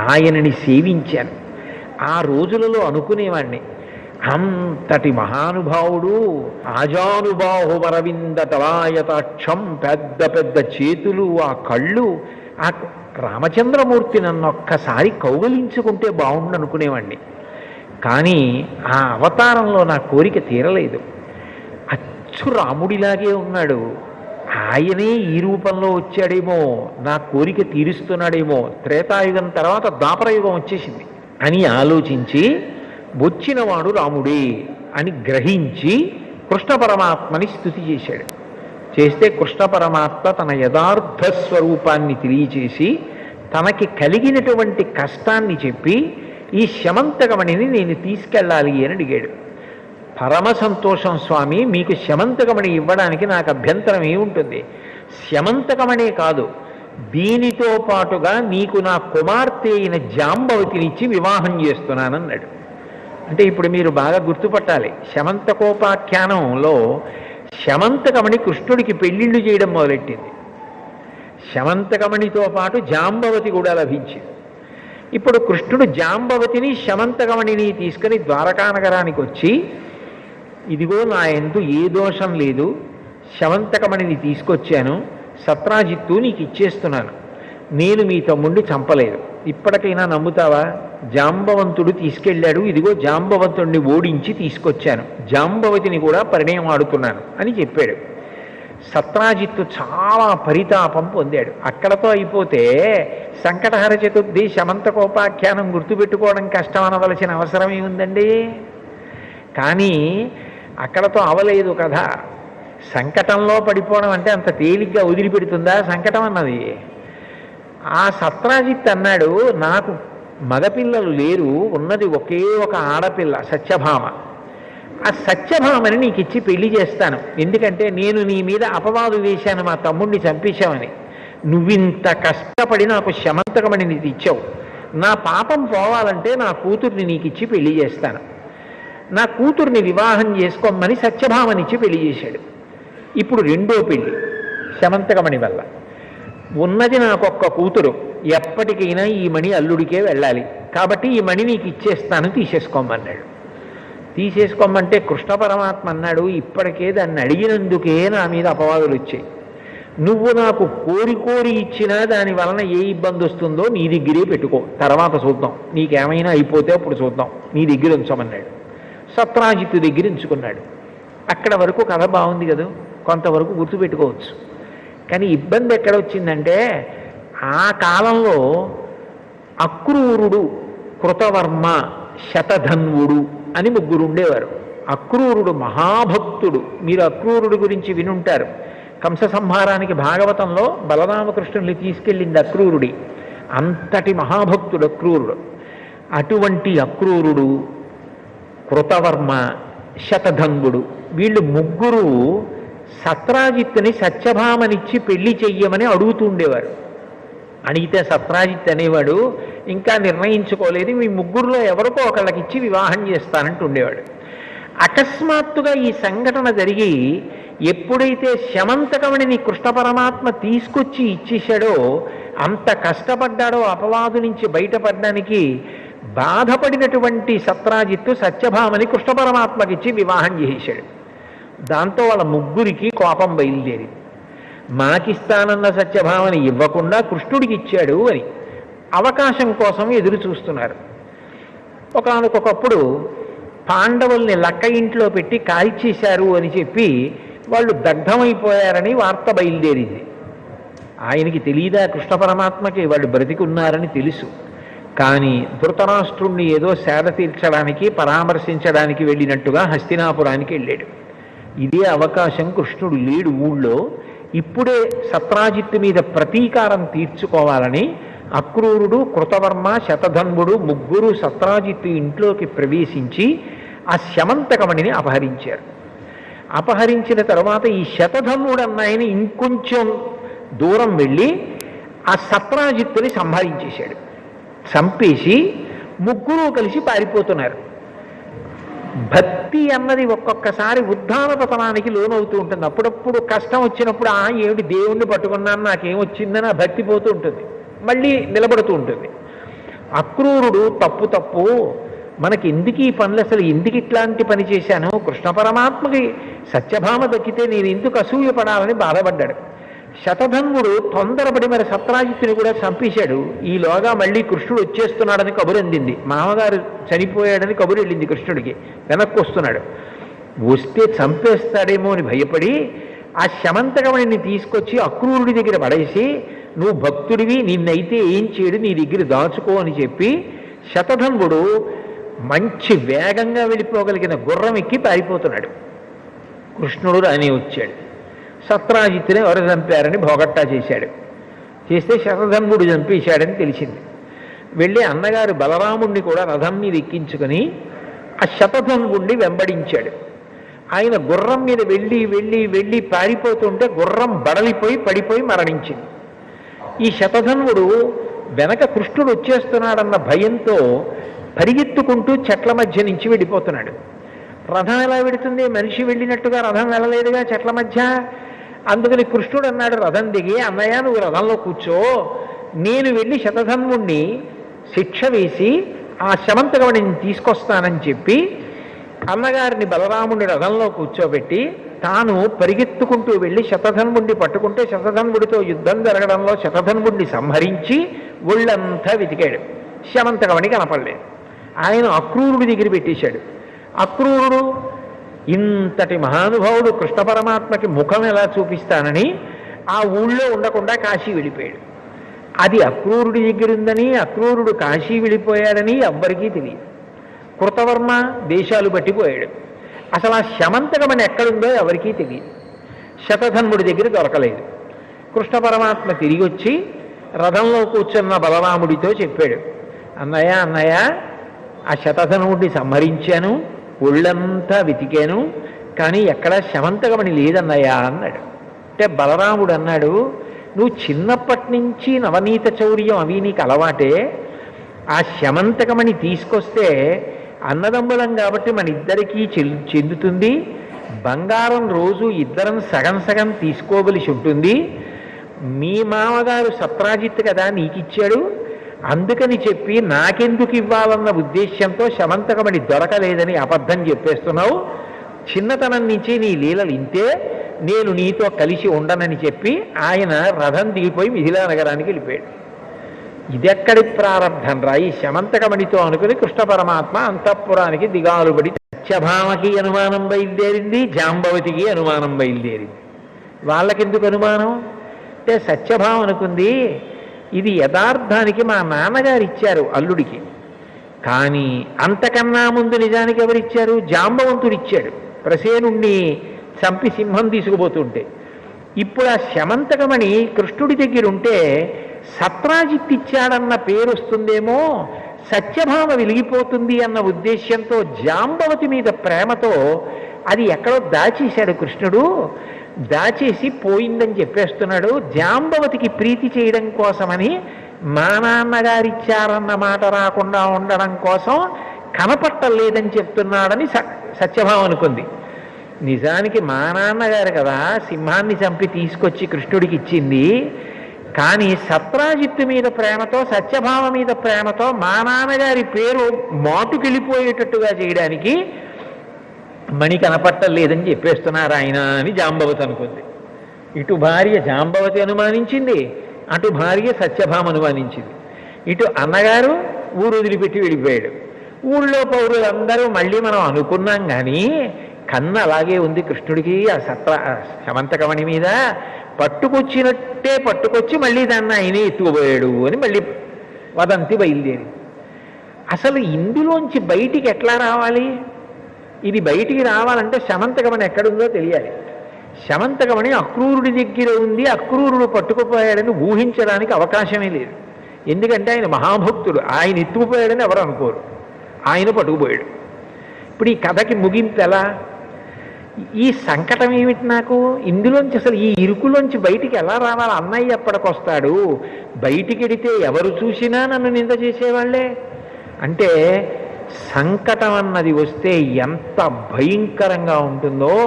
ఆయనని సేవించాను. ఆ రోజులలో అనుకునేవాణ్ణి, అంతటి మహానుభావుడు, ఆజానుబాహువరవింద తలాయతాక్షం, పెద్ద పెద్ద చేతులు, ఆ కళ్ళు, ఆ రామచంద్రమూర్తి నన్ను ఒక్కసారి కౌగలించుకుంటే బాగుండు అనుకునేవాణ్ణి. కానీ ఆ అవతారంలో నా కోరిక తీరలేదు. అచ్చు రాముడిలాగే ఉన్నాడు, ఆయనే ఈ రూపంలో వచ్చాడేమో, నా కోరిక తీరుస్తున్నాడేమో, త్రేతాయుగం తర్వాత ద్వాపరయుగం వచ్చేసింది అని ఆలోచించి వచ్చినవాడు రాముడే అని గ్రహించి కృష్ణ పరమాత్మని స్తుతి చేశాడు. చేస్తే కృష్ణ పరమాత్మ తన యథార్థ స్వరూపాన్ని తెలియచేసి తనకి కలిగినటువంటి కష్టాన్ని చెప్పి ఈ శమంతకమణిని నేను తీసుకెళ్ళాలి అని అడిగాడు. పరమ సంతోషం స్వామి, మీకు శమంతకమణి ఇవ్వడానికి నాకు అభ్యంతరం ఏముంటుంది? శమంతకమణే కాదు, దీనితో పాటుగా నీకు నా కుమార్తె అయిన జాంబవతినిచ్చి వివాహం చేస్తున్నానన్నాడు. అంటే ఇప్పుడు మీరు బాగా గుర్తుపట్టాలి, శమంతకోపాఖ్యానంలో శమంతకమణి కృష్ణుడికి పెళ్లిళ్ళు చేయడం మొదలెట్టింది. శమంతకమణితో పాటు జాంబవతి కూడా లభించింది. ఇప్పుడు కృష్ణుడు జాంబవతిని శమంతకమణిని తీసుకుని ద్వారకానగరానికి వచ్చి, ఇదిగో నా యందు ఏ దోషం లేదు, శమంతకమణిని తీసుకొచ్చాను, సత్రాజిత్తు నీకు ఇచ్చేస్తున్నాను, నేను మీ తమ్ముడిని చంపలేదు, ఇప్పటికైనా నమ్ముతావా? జాంబవంతుడు తీసుకెళ్ళాడు, ఇదిగో జాంబవంతుడిని ఓడించి తీసుకొచ్చాను, జాంబవతిని కూడా పరిణయం ఆడుతున్నాను అని చెప్పాడు. సత్రాజిత్తు చాలా పరితాపం పొందాడు. అక్కడతో అయిపోతే సంకటహర చతుర్థి శమంతకోపాఖ్యానం గుర్తుపెట్టుకోవడం కష్టం అనవలసిన అవసరం ఏముందండి? కానీ అక్కడతో అవలేదు కదా. సంకటంలో పడిపోవడం అంటే అంత తేలిగ్గా వదిలిపెడుతుందా సంకటం అన్నది? ఆ సత్రాజిత్ అన్నాడు, నాకు మగపిల్లలు లేరు, ఉన్నది ఒకే ఒక ఆడపిల్ల సత్యభామ. ఆ సత్యభామని నీకు ఇచ్చి పెళ్లి చేస్తాను, ఎందుకంటే నేను నీ మీద అపవాదు వేశాను, మా తమ్ముడిని చంపేశావని. నువ్వింత కష్టపడి నాకు శమంతకమణి నీకు ఇచ్చావు, నా పాపం పోవాలంటే నా కూతుర్ని నీకు ఇచ్చి పెళ్లి చేస్తాను, నా కూతుర్ని వివాహం చేసుకోమని సత్యభామనిచ్చి పెళ్లి చేశాడు. ఇప్పుడు రెండో పెళ్లి శమంతకమణి వల్ల. ఉన్నది నాకొక్క కూతురు, ఎప్పటికైనా ఈ మణి అల్లుడికే వెళ్ళాలి, కాబట్టి ఈ మణి నీకు ఇచ్చేస్తాను, తీసేసుకోమన్నాడు. తీసేసుకోమంటే కృష్ణ పరమాత్మ అన్నాడు, ఇప్పటికే దాన్ని అడిగినందుకే నా మీద అపవాదులు వచ్చాయి, నువ్వు నాకు కోరి కోరి ఇచ్చినా దాని వలన ఏ ఇబ్బంది వస్తుందో నీ దగ్గరే పెట్టుకో, తర్వాత చూద్దాం, నీకేమైనా అయిపోతే అప్పుడు చూద్దాం, నీ దగ్గర ఉంచమన్నాడు. సత్రాజిత్తు దగ్గర ఉంచుకున్నాడు. అక్కడ వరకు కథ బాగుంది కదా, కొంతవరకు గుర్తుపెట్టుకోవచ్చు. కానీ ఇబ్బంది ఎక్కడ వచ్చిందంటే, ఆ కాలంలో అక్రూరుడు, కృతవర్మ, శతధన్వుడు అని ముగ్గురు ఉండేవారు. అక్రూరుడు మహాభక్తుడు, మీరు అక్రూరుడు గురించి వినుంటారు. కంస సంహారానికి భాగవతంలో బలరామకృష్ణుల్ని తీసుకెళ్ళింది అక్రూరుడి. అంతటి మహాభక్తుడు అక్రూరుడు. అటువంటి అక్రూరుడు, కృతవర్మ, శతధన్వుడు, వీళ్ళు ముగ్గురు సత్రాజిత్తుని సత్యభామనిచ్చి పెళ్లి చెయ్యమని అడుగుతూ ఉండేవారు. అడిగితే సత్రాజిత్ అనేవాడు, ఇంకా నిర్ణయించుకోలేదు, మీ ముగ్గురులో ఎవరికో ఒకళ్ళకి ఇచ్చి వివాహం చేస్తానంటూ ఉండేవాడు. అకస్మాత్తుగా ఈ సంఘటన జరిగి ఎప్పుడైతే శమంతకమణిని కృష్ణ పరమాత్మ తీసుకొచ్చి ఇచ్చేశాడో, అంత కష్టపడ్డాడో అపవాదు నుంచి బయటపడడానికి, బాధపడినటువంటి సత్రాజిత్తు సత్యభామని కృష్ణ పరమాత్మకిచ్చి వివాహం చేశాడు. దాంతో వాళ్ళ ముగ్గురికి కోపం బయలుదేరింది. మాకిస్తానన్న సత్యభామని ఇవ్వకుండా కృష్ణుడికి ఇచ్చాడు అని అవకాశం కోసం ఎదురు చూస్తున్నారు. ఒకానొకప్పుడు పాండవుల్ని లక్క ఇంట్లో పెట్టి కాల్చేశారు అని చెప్పి వాళ్ళు దగ్ధమైపోయారని వార్త బయలుదేరింది. ఆయనకి తెలియదా కృష్ణ పరమాత్మకి వాళ్ళు బ్రతికున్నారని తెలుసు. కానీ ధృతరాష్ట్రుణ్ణి ఏదో సేద తీర్చడానికి, పరామర్శించడానికి వెళ్ళినట్టుగా హస్తినాపురానికి వెళ్ళాడు. ఇదే అవకాశం, కృష్ణుడు లేడు ఊళ్ళో, ఇప్పుడే సత్రాజిత్తు మీద ప్రతీకారం తీర్చుకోవాలని అక్రూరుడు, కృతవర్మ, శతధన్వుడు ముగ్గురు సత్రాజిత్తు ఇంట్లోకి ప్రవేశించి ఆ శమంతకమణిని అపహరించారు. అపహరించిన తర్వాత ఈ శతధన్వుడు అన్నాయన ఇంకొంచెం దూరం వెళ్ళి ఆ సత్రాజిత్తుని సంహరించేశాడు. చంపేసి ముగ్గురు కలిసి పారిపోతున్నారు. భక్తి అన్నది ఒక్కొక్కసారి ఉద్ధాన పతనానికి లోనవుతూ ఉంటుంది. అప్పుడప్పుడు కష్టం వచ్చినప్పుడు ఏమిటి దేవుణ్ణి పట్టుకున్నాను నాకేమొచ్చిందని ఆ భక్తి పోతూ ఉంటుంది, మళ్ళీ నిలబడుతూ ఉంటుంది. అక్రూరుడు తప్పు మనకి ఎందుకు ఈ పనులు, అసలు ఎందుకు ఇట్లాంటి పని చేశాను, కృష్ణ పరమాత్మకి సత్యభామ దక్కితే నేను ఎందుకు అసూయపడాలని బాధపడ్డాడు. శతధన్వుడు తొందరపడి మరి సత్రాజిత్తుని కూడా చంపేశాడు. ఈలోగా మళ్ళీ కృష్ణుడు వచ్చేస్తున్నాడని కబురు అందింది. మామగారు చనిపోయాడని కబురు వెళ్ళింది కృష్ణుడికి. వెనక్కి వస్తున్నాడు. వస్తే చంపేస్తాడేమో అని భయపడి ఆ శమంతకమణిని తీసుకొచ్చి అక్రూరుడి దగ్గర పడేసి, నువ్వు భక్తుడివి, నిన్నైతే ఏం చేయడు, నీ దగ్గర దాచుకో అని చెప్పి శతధన్వుడు మంచి వేగంగా వెళ్ళిపోగలిగిన గుర్రం ఎక్కి పారిపోతున్నాడు. కృష్ణుడు రాని వచ్చాడు. సత్రాజిత్తుని ఎవరు చంపారని భోగట్టా చేశాడు. చేస్తే శతధన్వుడు చంపేశాడని తెలిసింది. వెళ్ళి అన్నగారు బలరాముణ్ణి కూడా రథం మీద ఎక్కించుకొని ఆ శతధన్వుణ్ణి వెంబడించాడు. ఆయన గుర్రం మీద వెళ్ళి వెళ్ళి వెళ్ళి పారిపోతుంటే గుర్రం బడలిపోయి పడిపోయి మరణించింది. ఈ శతధన్వుడు వెనక కృష్ణుడు వచ్చేస్తున్నాడన్న భయంతో పరిగెత్తుకుంటూ చెట్ల మధ్య నుంచి వెళ్ళిపోతున్నాడు. రథం ఎలా వెడుతుంది? మనిషి వెళ్ళినట్టుగా రథం వెళ్ళలేదుగా చెట్ల మధ్య. అందుకని కృష్ణుడు అన్నాడు రథం దిగి, అన్నయ్య నువ్వు రథంలో కూర్చో, నేను వెళ్ళి శతధన్వుణ్ణి శిక్ష వేసి ఆ శమంతకమణిని తీసుకొస్తానని చెప్పి అన్నగారిని బలరాముడి రథంలో కూర్చోబెట్టి తాను పరిగెత్తుకుంటూ వెళ్ళి శతధన్వుణ్ణి పట్టుకుంటే శతధన్వుడితో యుద్ధం జరగడంలో శతధన్వుణ్ణి సంహరించి ఒళ్ళంతా వెతికాడు. శమంతకమణి కనపడలేదు. ఆయన అక్రూరుడి దగ్గర పెట్టేశాడు. అక్రూరుడు ఇంతటి మహానుభావుడు కృష్ణ పరమాత్మకి ముఖం ఎలా చూపిస్తానని ఆ ఊళ్ళో ఉండకుండా కాశీ వెళ్ళిపోయాడు. అది అక్రూరుడి దగ్గర ఉందని, అక్రూరుడు కాశీ వెళ్ళిపోయాడని ఎవ్వరికీ తెలియదు. కృతవర్మ దేశాలు పట్టిపోయాడు. అసలు ఆ శమంతకమణి ఎక్కడుందో ఎవరికీ తెలియదు. శతధన్వుడి దగ్గర దొరకలేదు. కృష్ణ పరమాత్మ తిరిగి వచ్చి రథంలో కూర్చున్న బలరాముడితో చెప్పాడు, అన్నయ్య అన్నయ్య ఆ శతధనుడిని సంహరించాను, ఒళ్ళంతా వెతికాను, కానీ ఎక్కడా శమంతకమణి లేదన్నయ్యా అన్నాడు. అంటే బలరాముడు అన్నాడు, నువ్వు చిన్నప్పటి నుంచి నవనీత చౌర్యం అవి నీకు అలవాటే, ఆ శమంతకమణి తీసుకొస్తే అన్నదమ్ములం కాబట్టి మన ఇద్దరికీ చెందుతుంది, బంగారం రోజు ఇద్దరం సగం సగం తీసుకోవలసి ఉంటుంది, మీ మామగారు సత్రాజిత్ కదా నీకిచ్చాడు, అందుకని చెప్పి నాకెందుకు ఇవ్వాలన్న ఉద్దేశ్యంతో శమంతకమణి దొరకలేదని అబద్ధం చెప్పేస్తున్నావు, చిన్నతనం నుంచి నీ లీలలు ఇంతే, నేను నీతో కలిసి ఉండనని చెప్పి ఆయన రథం దిగిపోయి మిథిలా నగరానికి వెళ్ళిపోయాడు. ఇదెక్కడి ప్రారంభం రా ఈ శమంతకమణితో అనుకుని కృష్ణ పరమాత్మ అంతఃపురానికి దిగాలుబడి సత్యభామకి అనుమానం బయలుదేరింది, జాంబవతికి అనుమానం బయలుదేరింది. వాళ్ళకెందుకు అనుమానం అంటే సత్యభామ అనుకుంది ఇది యథార్థానికి మా నాన్నగారు ఇచ్చారు అల్లుడికి, కానీ అంతకన్నా ముందు నిజానికి ఎవరిచ్చారు? జాంబవంతుడు ఇచ్చాడు ప్రసేనుణ్ణి చంపి సింహం తీసుకుపోతుంటే. ఇప్పుడు ఆ శమంతకమణి కృష్ణుడి దగ్గర ఉంటే సత్రాజిత్ ఇచ్చాడన్న పేరు వస్తుందేమో, సత్యభామ వెలిగిపోతుంది అన్న ఉద్దేశ్యంతో జాంబవతి మీద ప్రేమతో అది ఎక్కడో దాచేశాడు కృష్ణుడు. దాచేసి పోయిందని చెప్పేస్తున్నాడు. జాంబవతికి ప్రీతి చేయడం కోసమని మా నాన్నగారిచ్చారన్న మాట రాకుండా ఉండడం కోసం కనపట్టలేదని చెప్తున్నాడని సత్యభామ అనుకుంది. నిజానికి మా నాన్నగారు కదా సింహాన్ని చంపి తీసుకొచ్చి కృష్ణుడికి ఇచ్చింది, కానీ సత్రాజిత్తు మీద ప్రేమతో సత్యభామ మీద ప్రేమతో మా నాన్నగారి పేరు మాటుకెళ్ళిపోయేటట్టుగా చేయడానికి మణి కనపట్టలేదని చెప్పేస్తున్నారు ఆయన అని జాంబవతి అనుకుంది. ఇటు భార్య జాంబవతి అనుమానించింది, అటు భార్య సత్యభామ అనుమానించింది. ఇటు అన్నగారు ఊరు వదిలిపెట్టి వెళ్ళిపోయాడు. ఊళ్ళో పౌరులందరూ మళ్ళీ మనం అనుకున్నాం కానీ కన్ను అలాగే ఉంది కృష్ణుడికి ఆ శమంతకమణి మీద, పట్టుకొచ్చినట్టే పట్టుకొచ్చి మళ్ళీ దాన్ని ఆయనే ఎత్తుకుపోయాడు అని మళ్ళీ వదంతి బయలుదేరి. అసలు ఇందులోంచి బయటికి ఎట్లా రావాలి? ఇది బయటికి రావాలంటే శమంతకమణి ఎక్కడుందో తెలియాలి. శమంతకమణి అక్రూరుడి దగ్గర ఉంది, అక్రూరుడు పట్టుకుపోయాడని ఊహించడానికి అవకాశమే లేదు. ఎందుకంటే ఆయన మహాభక్తుడు, ఆయన ఎత్తుకుపోయాడని ఎవరు అనుకోరు, ఆయన పట్టుకుపోయాడు. ఇప్పుడు ఈ కథకి ముగింపు ఎలా? ఈ సంకటం ఏమిటి నాకు? ఇందులోంచి అసలు ఈ ఇరుకులోంచి బయటికి ఎలా రావాలి? అన్నయ్య ఎప్పటికొస్తాడు? బయటికి వెడితే ఎవరు చూసినా నన్ను నింద చేసేవాళ్లే. అంటే సంకటం అన్నది వస్తే ఎంత భయంకరంగా ఉంటుందో,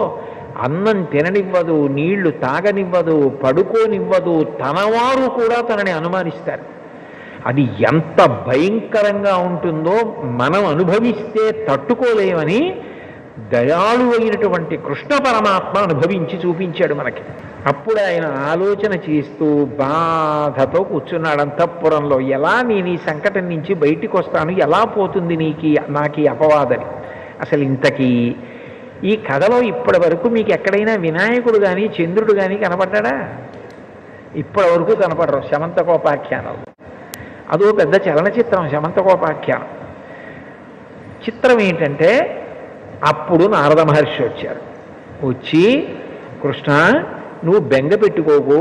అన్నం తిననివ్వదు, నీళ్లు తాగనివ్వదు, పడుకోనివ్వదు, తనవారు కూడా తనని అనుమానిస్తారు. అది ఎంత భయంకరంగా ఉంటుందో మనం అనుభవిస్తే తట్టుకోలేమని దయాళు అయినటువంటి కృష్ణ పరమాత్మ అనుభవించి చూపించాడు మనకి. అప్పుడు ఆయన ఆలోచన చేస్తూ బాధతో కూర్చున్నాడు అంతఃపురంలో. ఎలా నేను ఈ సంకటం నుంచి బయటికి వస్తాను, ఎలా పోతుంది నాకు ఈ అపవాదని. అసలు ఇంతకీ ఈ కథలో ఇప్పటి వరకు మీకు ఎక్కడైనా వినాయకుడు కానీ చంద్రుడు కానీ కనపడ్డా? ఇప్పటి వరకు కనపడరు శమంతకోపాఖ్యానంలో. అదో పెద్ద చలనచిత్రం శమంతకోపాఖ్యానం. చిత్రం ఏంటంటే అప్పుడు నారద మహర్షి వచ్చారు. వచ్చి, కృష్ణ నువ్వు బెంగ పెట్టుకోకు,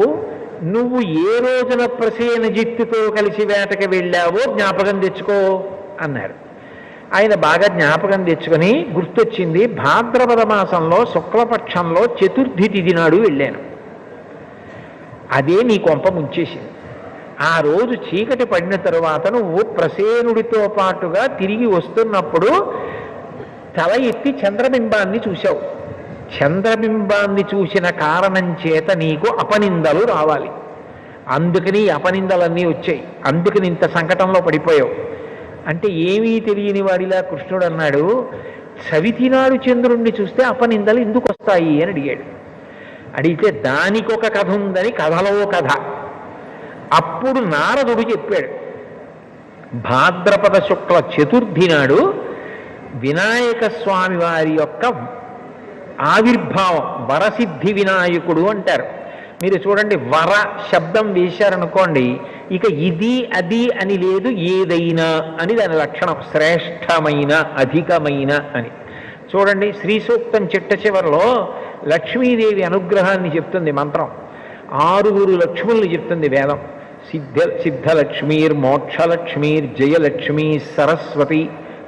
నువ్వు ఏ రోజున ప్రసేనజిత్తుతో కలిసి వేటకి వెళ్ళావో జ్ఞాపకం తెచ్చుకో అన్నారు. ఆయన బాగా జ్ఞాపకం తెచ్చుకొని గుర్తొచ్చింది, భాద్రపద మాసంలో శుక్లపక్షంలో చతుర్థి తిథి నాడు వెళ్ళాను, అదే నీ కొంప ముంచేసింది. ఆ రోజు చీకటి పడిన తరువాత నువ్వు ప్రసేనుడితో పాటుగా తిరిగి వస్తున్నప్పుడు తల ఎత్తి చంద్రబింబాన్ని చూశావు. చంద్రబింబాన్ని చూసిన కారణం చేత నీకు అపనిందలు రావాలి, అందుకని అపనిందలన్నీ వచ్చాయి, అందుకని ఇంత సంకటంలో పడిపోయావు అంటే ఏమీ తెలియని వాడిలా కృష్ణుడు అన్నాడు, చవితినాడు చంద్రుణ్ణి చూస్తే అపనిందలు ఎందుకు వస్తాయి అని అడిగాడు. అడిగితే దానికొక కథ ఉందని కథలో కథ. అప్పుడు నారదుడు చెప్పాడు, భాద్రపద శుక్ల చతుర్థి నాడు వినాయక స్వామి వారి యొక్క ఆవిర్భావం, వరసిద్ధి వినాయకుడు అంటారు. మీరు చూడండి, వర శబ్దం వేశారనుకోండి, ఇక ఇది అది అని లేదు, ఏదైనా అని దాని లక్షణం, శ్రేష్టమైన అధికమైన అని. చూడండి, శ్రీ సూక్తం చిట్ట చివరిలో లక్ష్మీదేవి అనుగ్రహాన్ని చెప్తుంది మంత్రం, 6 లక్ష్ముల్ని చెప్తుంది వేదం. సిద్ధలక్ష్మీర్ మోక్షలక్ష్మీర్ జయలక్ష్మీ సరస్వతి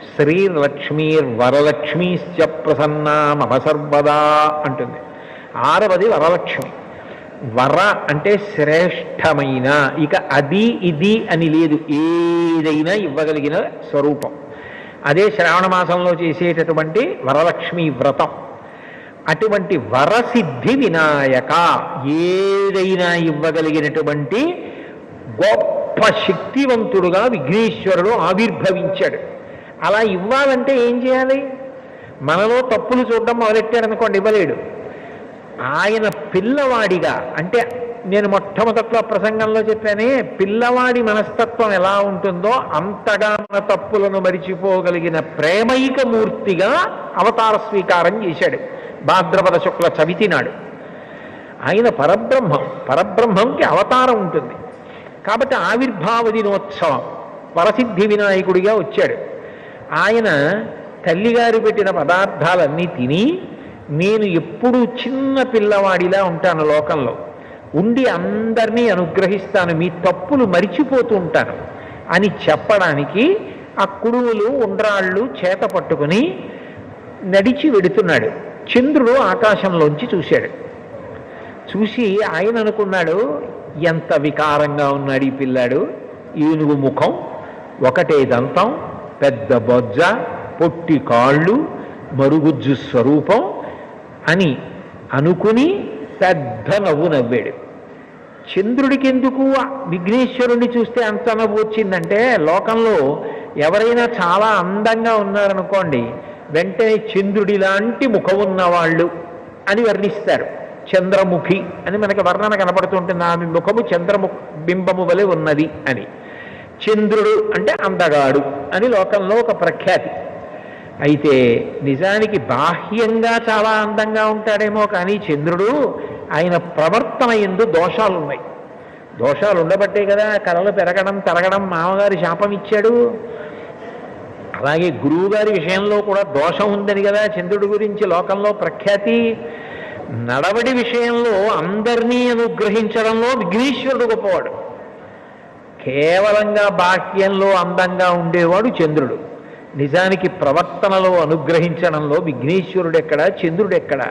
శ్రీర్లక్ష్మీర్ వరలక్ష్మీశ్చ ప్రసన్నామభసర్వదా అంటుంది. 6వది వరలక్ష్మి. వర అంటే శ్రేష్టమైన, ఇక అది ఇది అని లేదు, ఏదైనా ఇవ్వగలిగిన స్వరూపం. అదే శ్రావణ మాసంలో చేసేటటువంటి వరలక్ష్మి వ్రతం. అటువంటి వరసిద్ధి వినాయక, ఏదైనా ఇవ్వగలిగినటువంటి గొప్ప శక్తివంతుడుగా విఘ్నేశ్వరుడు ఆవిర్భవించాడు. అలా ఇవ్వాలంటే ఏం చేయాలి? మనలో తప్పులు చూడడం మొదలెట్టారనుకోండి, ఇవ్వలేడు. ఆయన పిల్లవాడిగా, అంటే నేను మొట్టమొదట్లో ప్రసంగంలో చెప్పానే, పిల్లవాడి మనస్తత్వం ఎలా ఉంటుందో అంతగా మన తప్పులను మరిచిపోగలిగిన ప్రేమైక మూర్తిగా అవతార స్వీకారం చేశాడు భాద్రపద శుక్ల చవితి నాడు. ఆయన పరబ్రహ్మం, పరబ్రహ్మంకి అవతారం ఉంటుంది కాబట్టి ఆవిర్భావ దినోత్సవం వరసిద్ధి వినాయకుడిగా వచ్చాడు. ఆయన తల్లిగారు పెట్టిన పదార్థాలన్నీ తిని, నేను ఎప్పుడూ చిన్న పిల్లవాడిలా ఉంటాను లోకంలో, ఉండి అందరినీ అనుగ్రహిస్తాను, మీ తప్పులు మరిచిపోతూ ఉంటాను అని చెప్పడానికి ఆ కుడుములు ఉండ్రాళ్ళు చేత పట్టుకుని నడిచి వెడుతున్నాడు. చంద్రుడు ఆకాశంలోంచి చూశాడు. చూసి ఆయన అనుకున్నాడు, ఎంత వికారంగా ఉన్నాడు ఈ పిల్లాడు, ఏనుగు ముఖం, ఒకటే దంతం, పెద్ద బొజ్జ, పొట్టి కాళ్ళు, మరుగుజ్జు స్వరూపం అని అనుకుని పెద్ద నవ్వు నవ్వాడు. చంద్రుడికి ఎందుకు విఘ్నేశ్వరుణ్ణి చూస్తే అంత నవ్వు వచ్చిందంటే, లోకంలో ఎవరైనా చాలా అందంగా ఉన్నారనుకోండి, వెంటనే చంద్రుడి లాంటి ముఖం ఉన్నవాళ్ళు అని వర్ణిస్తారు. చంద్రముఖి అని మనకి వర్ణన కనపడుతుంటుంది, ఆమె ముఖము బింబము వలె ఉన్నది అని. చంద్రుడు అంటే అందగాడు అని లోకంలో ఒక ప్రఖ్యాతి. అయితే నిజానికి బాహ్యంగా చాలా అందంగా ఉంటాడేమో కానీ చంద్రుడు, ఆయన ప్రవర్తన యందు దోషాలున్నాయి. దోషాలు ఉండబట్టే కదా కళలు పెరగడం తరగడం మామగారి శాపం ఇచ్చాడు. అలాగే గురువుగారి విషయంలో కూడా దోషం ఉందని కదా చంద్రుడి గురించి లోకంలో ప్రఖ్యాతి. నడవడి విషయంలో అందరినీ అనుగ్రహించడంలో విఘ్నేశ్వరుడు గొప్పవాడు. కేవలంగా బాహ్యంలో అందంగా ఉండేవాడు చంద్రుడు. నిజానికి ప్రవర్తనలో అనుగ్రహించడంలో విఘ్నేశ్వరుడు ఎక్కడా, చంద్రుడు ఎక్కడా?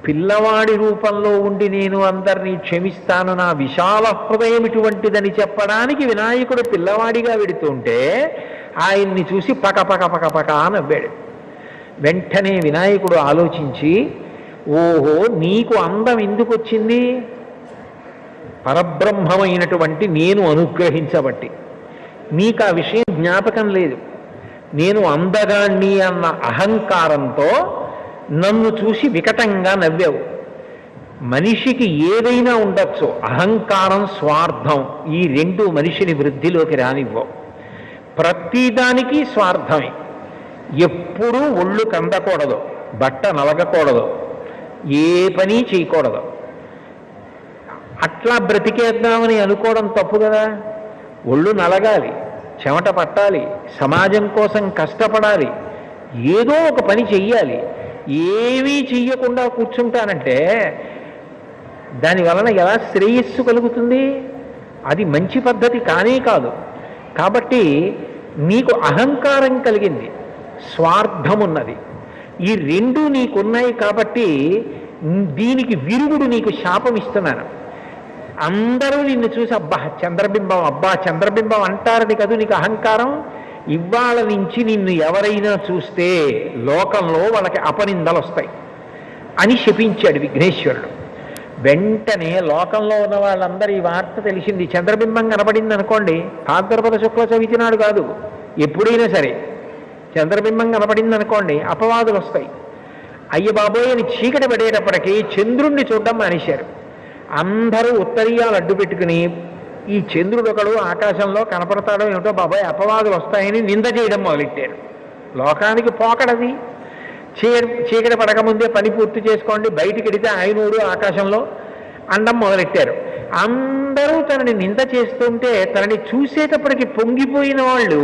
పిల్లవాడి రూపంలో ఉండి నేను అందరినీ క్షమిస్తాను, నా విశాల హృదయం ఇటువంటిదని చెప్పడానికి వినాయకుడు పిల్లవాడిగా వెడుతుంటే ఆయన్ని చూసి పక పక పక పక నవ్వాడు. వెంటనే వినాయకుడు ఆలోచించి, ఓహో నీకు అందం ఎందుకు వచ్చింది? పరబ్రహ్మమైనటువంటి నేను అనుగ్రహించబట్టి. నీకు ఆ విషయం జ్ఞాపకం లేదు. నేను అందగాణ్ణి అన్న అహంకారంతో నన్ను చూసి వికటంగా నవ్వావు. మనిషికి ఏదైనా ఉండొచ్చు, అహంకారం స్వార్థం ఈ రెండు మనిషిని వృద్ధిలోకి రానివ్వవు. ప్రతిదానికి స్వార్థమే. ఎప్పుడూ ఒళ్ళు కందకూడదు, బట్ట నలగకూడదు, ఏ పని చేయకూడదు. అట్లా బ్రతికేద్దామని అనుకోవడం తప్పు కదా. ఒళ్ళు నలగాలి, చెమట పట్టాలి, సమాజం కోసం కష్టపడాలి, ఏదో ఒక పని చెయ్యాలి. ఏమీ చెయ్యకుండా కూర్చుంటానంటే దాని వలన ఎలా శ్రేయస్సు కలుగుతుంది? అది మంచి పద్ధతి కానే కాదు. కాబట్టి నీకు అహంకారం కలిగింది, స్వార్థమున్నది, ఈ రెండు నీకున్నాయి. కాబట్టి దీనికి విరుగుడు నీకు శాపం ఇస్తున్నాను. అందరూ నిన్ను చూసి అబ్బా చంద్రబింబం, అబ్బా చంద్రబింబం అంటారని కదూ నీకు అహంకారం. ఇవాళ నుంచి నిన్ను ఎవరైనా చూస్తే లోకంలో వాళ్ళకి అపనిందలు వస్తాయి అని శపించాడు విఘ్నేశ్వరుడు. వెంటనే లోకంలో ఉన్న వాళ్ళందరూ ఈ వార్త తెలిసింది. చంద్రబింబం కనపడింది అనుకోండి, భాద్రపద శుక్ల చవితి నాడు కాదు, ఎప్పుడైనా సరే చంద్రబింబం కనపడింది అనుకోండి అపవాదులు వస్తాయి. అయ్య బాబోయ్ అని చీకటి పడేటప్పటికీ చంద్రుణ్ణి చూడడం మానేశారు. అందరూ ఉత్తరీయాలు అడ్డు పెట్టుకుని ఈ చంద్రుడు ఒకడు ఆకాశంలో కనపడతాడో ఏమిటో బాబాయ్ అపవాదులు వస్తాయని నింద చేయడం మొదలెట్టారు. లోకానికి పోకడది. చీకటి పడకముందే పని పూర్తి చేసుకోండి, బయటికి వెడితే ఆయనూడు ఆకాశంలో అండం మొదలెట్టారు. అందరూ తనని నింద చేస్తుంటే, తనని చూసేటప్పటికి పొంగిపోయిన వాళ్ళు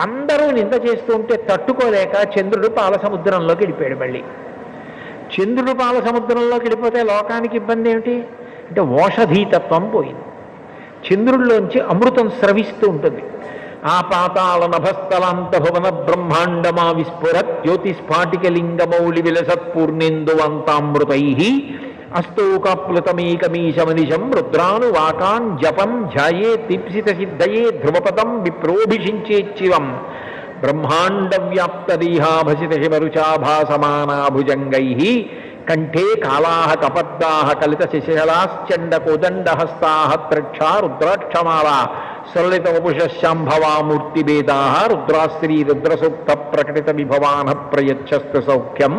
అందరూ నింద చేస్తుంటే తట్టుకోలేక చంద్రుడు పాల సముద్రంలోకి వెళ్ళిపోయాడు. మళ్ళీ చంద్రుడు పాల సముద్రంలోకి వెళ్ళిపోతే లోకానికి ఇబ్బంది ఏమిటి అంటే ఓషధీతత్వం పోయింది. చంద్రుల్లోంచి అమృతం స్రవిస్తూ ఉంటుంది. ఆ పాతాళ నభస్థలాంత భువన బ్రహ్మాండమా విస్ఫురత్ జ్యోతిస్ఫాటికలింగమౌళి విలసత్పూర్ణేందువంతామృతై అస్తోకాప్లుతమేకమీశమనిశం రుద్రానువాకాన్ జపం ధ్యాయే దీప్సిత సిద్ధయే ధ్రువపదం విప్రోభిషించేచ్చివం బ్రహ్మాండ వ్యాప్తదేహాభసిత హిమరుచాభాసమానాభుజంగై కంఠే కాళాః కపద్దాః కలిత శిశలాశ్చండ కోదండహస్తాః త్రక్షా రుద్రాక్షమాలా సరళిత వపుషశాంభవామూర్తిభేదాః రుద్రాశ్రీ రుద్రసూక్త ప్రకటిత విభవాన ప్రయచ్చస్తు సౌఖ్యం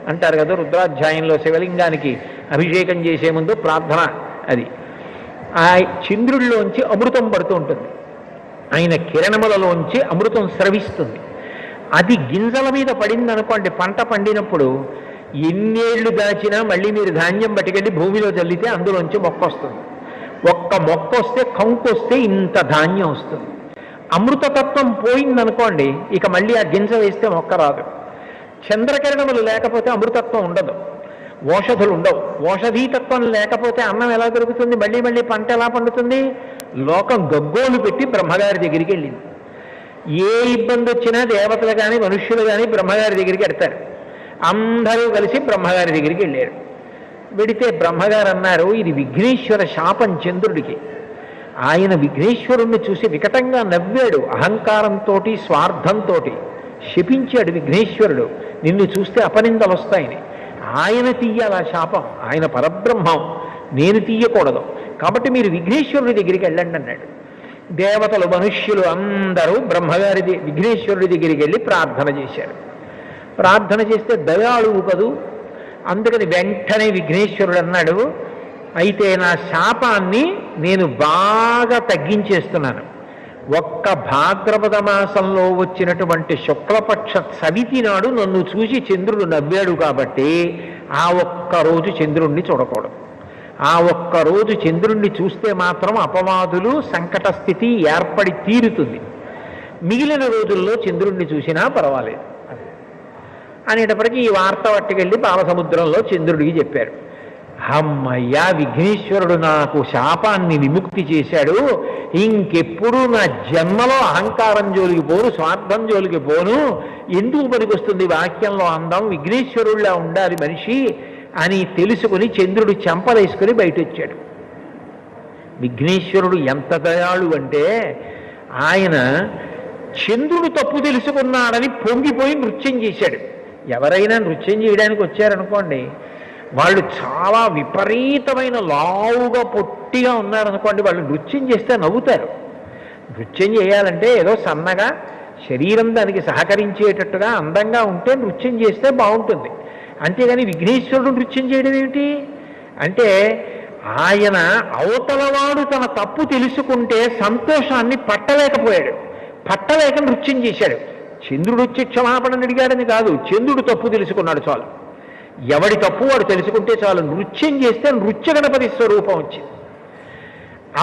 అంటారు కదా. రుద్రాధ్యాయంలో శివలింగానికి అభిషేకం చేసే ముందు ప్రార్థన అది. ఆ చంద్రుడిలోంచి అమృతం పడుతూ ఉంటుంది, ఆయన కిరణములలోంచి అమృతం స్రవిస్తుంది. అది గింజల మీద పడింది అనుకోండి, పంట పండినప్పుడు ఎన్నేళ్లు దాచినా మళ్ళీ మీరు ధాన్యం పట్టుకెళ్ళి భూమిలో చల్లితే అందులోంచి మొక్క వస్తుంది. ఒక్క మొక్క వస్తే కంకు వస్తే ఇంత ధాన్యం వస్తుంది. అమృతతత్వం పోయిందనుకోండి, ఇక మళ్ళీ ఆ గింజ వేస్తే మొక్క రాదు. చంద్రకిరణములు లేకపోతే అమృతత్వం ఉండదు, ఓషధులు ఉండవు. ఓషధీతత్వం లేకపోతే అన్నం ఎలా దొరుకుతుంది? మళ్ళీ మళ్ళీ పంట ఎలా పండుతుంది? లోకం గగ్గోలు పెట్టి బ్రహ్మగారి దగ్గరికి వెళ్ళింది. ఏ ఇబ్బంది వచ్చినా దేవతలు కానీ మనుష్యులు కానీ బ్రహ్మగారి దగ్గరికి వెడతారు. అందరూ కలిసి బ్రహ్మగారి దగ్గరికి వెళ్ళారు. వెడితే బ్రహ్మగారు అన్నారు, ఇది విఘ్నేశ్వర శాపం చంద్రుడికి. ఆయన విఘ్నేశ్వరుణ్ణి చూసి వికటంగా నవ్వాడు. అహంకారంతో స్వార్థంతో శపించాడు విఘ్నేశ్వరుడు, నిన్ను చూస్తే అపనిందలు వస్తాయని. ఆయన తీయాల శాపం, ఆయన పరబ్రహ్మం, నేను తీయకూడదు. కాబట్టి మీరు విఘ్నేశ్వరుడి దగ్గరికి వెళ్ళండి అన్నాడు. దేవతలు మనుష్యులు అందరూ విఘ్నేశ్వరుడి దగ్గరికి వెళ్ళి ప్రార్థన చేశారు. ప్రార్థన చేస్తే దయాళువు కదూ, అందుకని వెంటనే విఘ్నేశ్వరుడు అన్నాడు, అయితే నా శాపాన్ని నేను బాగా తగ్గించేస్తున్నాను. ఒక్క భాద్రపద మాసంలో వచ్చినటువంటి శుక్లపక్ష చవితి నాడు నన్ను చూసి చంద్రుడు నవ్వాడు కాబట్టి ఆ ఒక్కరోజు చంద్రుణ్ణి చూడకూడదు. ఆ ఒక్కరోజు చంద్రుణ్ణి చూస్తే మాత్రం అపవాదులు సంకట స్థితి ఏర్పడి తీరుతుంది. మిగిలిన రోజుల్లో చంద్రుణ్ణి చూసినా పర్వాలేదు అనేటప్పటికీ ఈ వార్త పట్టుకెళ్ళి పాలసముద్రంలో చంద్రుడికి చెప్పారు. అమ్మయ్యా, విఘ్నేశ్వరుడు నాకు శాపాన్ని విముక్తి చేశాడు, ఇంకెప్పుడు నా జన్మలో అహంకారం జోలికి పోను, స్వార్థం జోలికి పోను, ఎందుకు పనికొస్తుంది వాక్యంలో అందం, విఘ్నేశ్వరుడిలా ఉండాలి మనిషి అని తెలుసుకుని చంద్రుడు చెంపలేసుకుని బయట వచ్చాడు. విఘ్నేశ్వరుడు ఎంత దయాళు అంటే ఆయన చంద్రుడు తప్పు తెలుసుకున్నాడని పొంగిపోయి నృత్యం చేశాడు. ఎవరైనా నృత్యం చేయడానికి వచ్చారనుకోండి, వాళ్ళు చాలా విపరీతమైన లావుగా పొట్టిగా ఉన్నారనుకోండి, వాళ్ళు నృత్యం చేస్తే నవ్వుతారు. నృత్యం చేయాలంటే ఏదో సన్నగా శరీరం దానికి సహకరించేటట్టుగా అందంగా ఉంటే నృత్యం చేస్తే బాగుంటుంది. అంతేగాని విఘ్నేశ్వరుడు నృత్యం చేయడం ఏమిటి అంటే, ఆయన అవతలవాడు తన తప్పు తెలుసుకుంటే సంతోషాన్ని పట్టలేక నృత్యం చేశాడు. చంద్రుడు వచ్చి క్షమాపణ అడిగాడని కాదు, చంద్రుడు తప్పు తెలుసుకున్నాడు చాలు. ఎవడి తప్పు వాడు తెలుసుకుంటే చాలు. నృత్యం చేస్తే నృత్య గణపతి స్వరూపం వచ్చింది.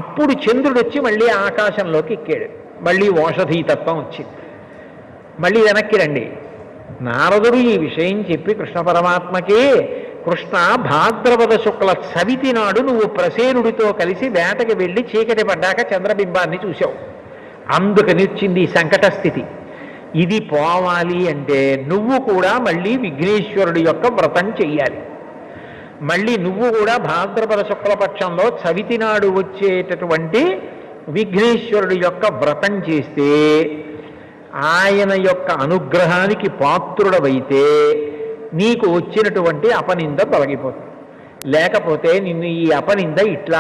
అప్పుడు చంద్రుడు వచ్చి మళ్ళీ ఆకాశంలోకి ఎక్కాడు. మళ్ళీ ఓషధీతత్వం వచ్చింది. మళ్ళీ వెనక్కి రండి, నారదుడు ఈ విషయం చెప్పి కృష్ణ పరమాత్మకి, కృష్ణ భాద్రపద శుక్ల చవితి నాడు నువ్వు ప్రసేనుడితో కలిసి వేటకి వెళ్ళి చీకటి పడ్డాక చంద్రబింబాన్ని చూశావు, అందుకని వచ్చింది ఈ సంకట స్థితి. ఇది పోవాలి అంటే నువ్వు కూడా మళ్ళీ విఘ్నేశ్వరుడి యొక్క వ్రతం చెయ్యాలి. మళ్ళీ నువ్వు కూడా భాద్రపద శుక్లపక్షంలో చవితి నాడు వచ్చేటటువంటి విఘ్నేశ్వరుడి యొక్క వ్రతం చేస్తే ఆయన యొక్క అనుగ్రహానికి పాత్రుడవైతే నీకు వచ్చినటువంటి అపనింద తొలగిపోతుంది. లేకపోతే నిన్ను ఈ అపనింద ఇట్లా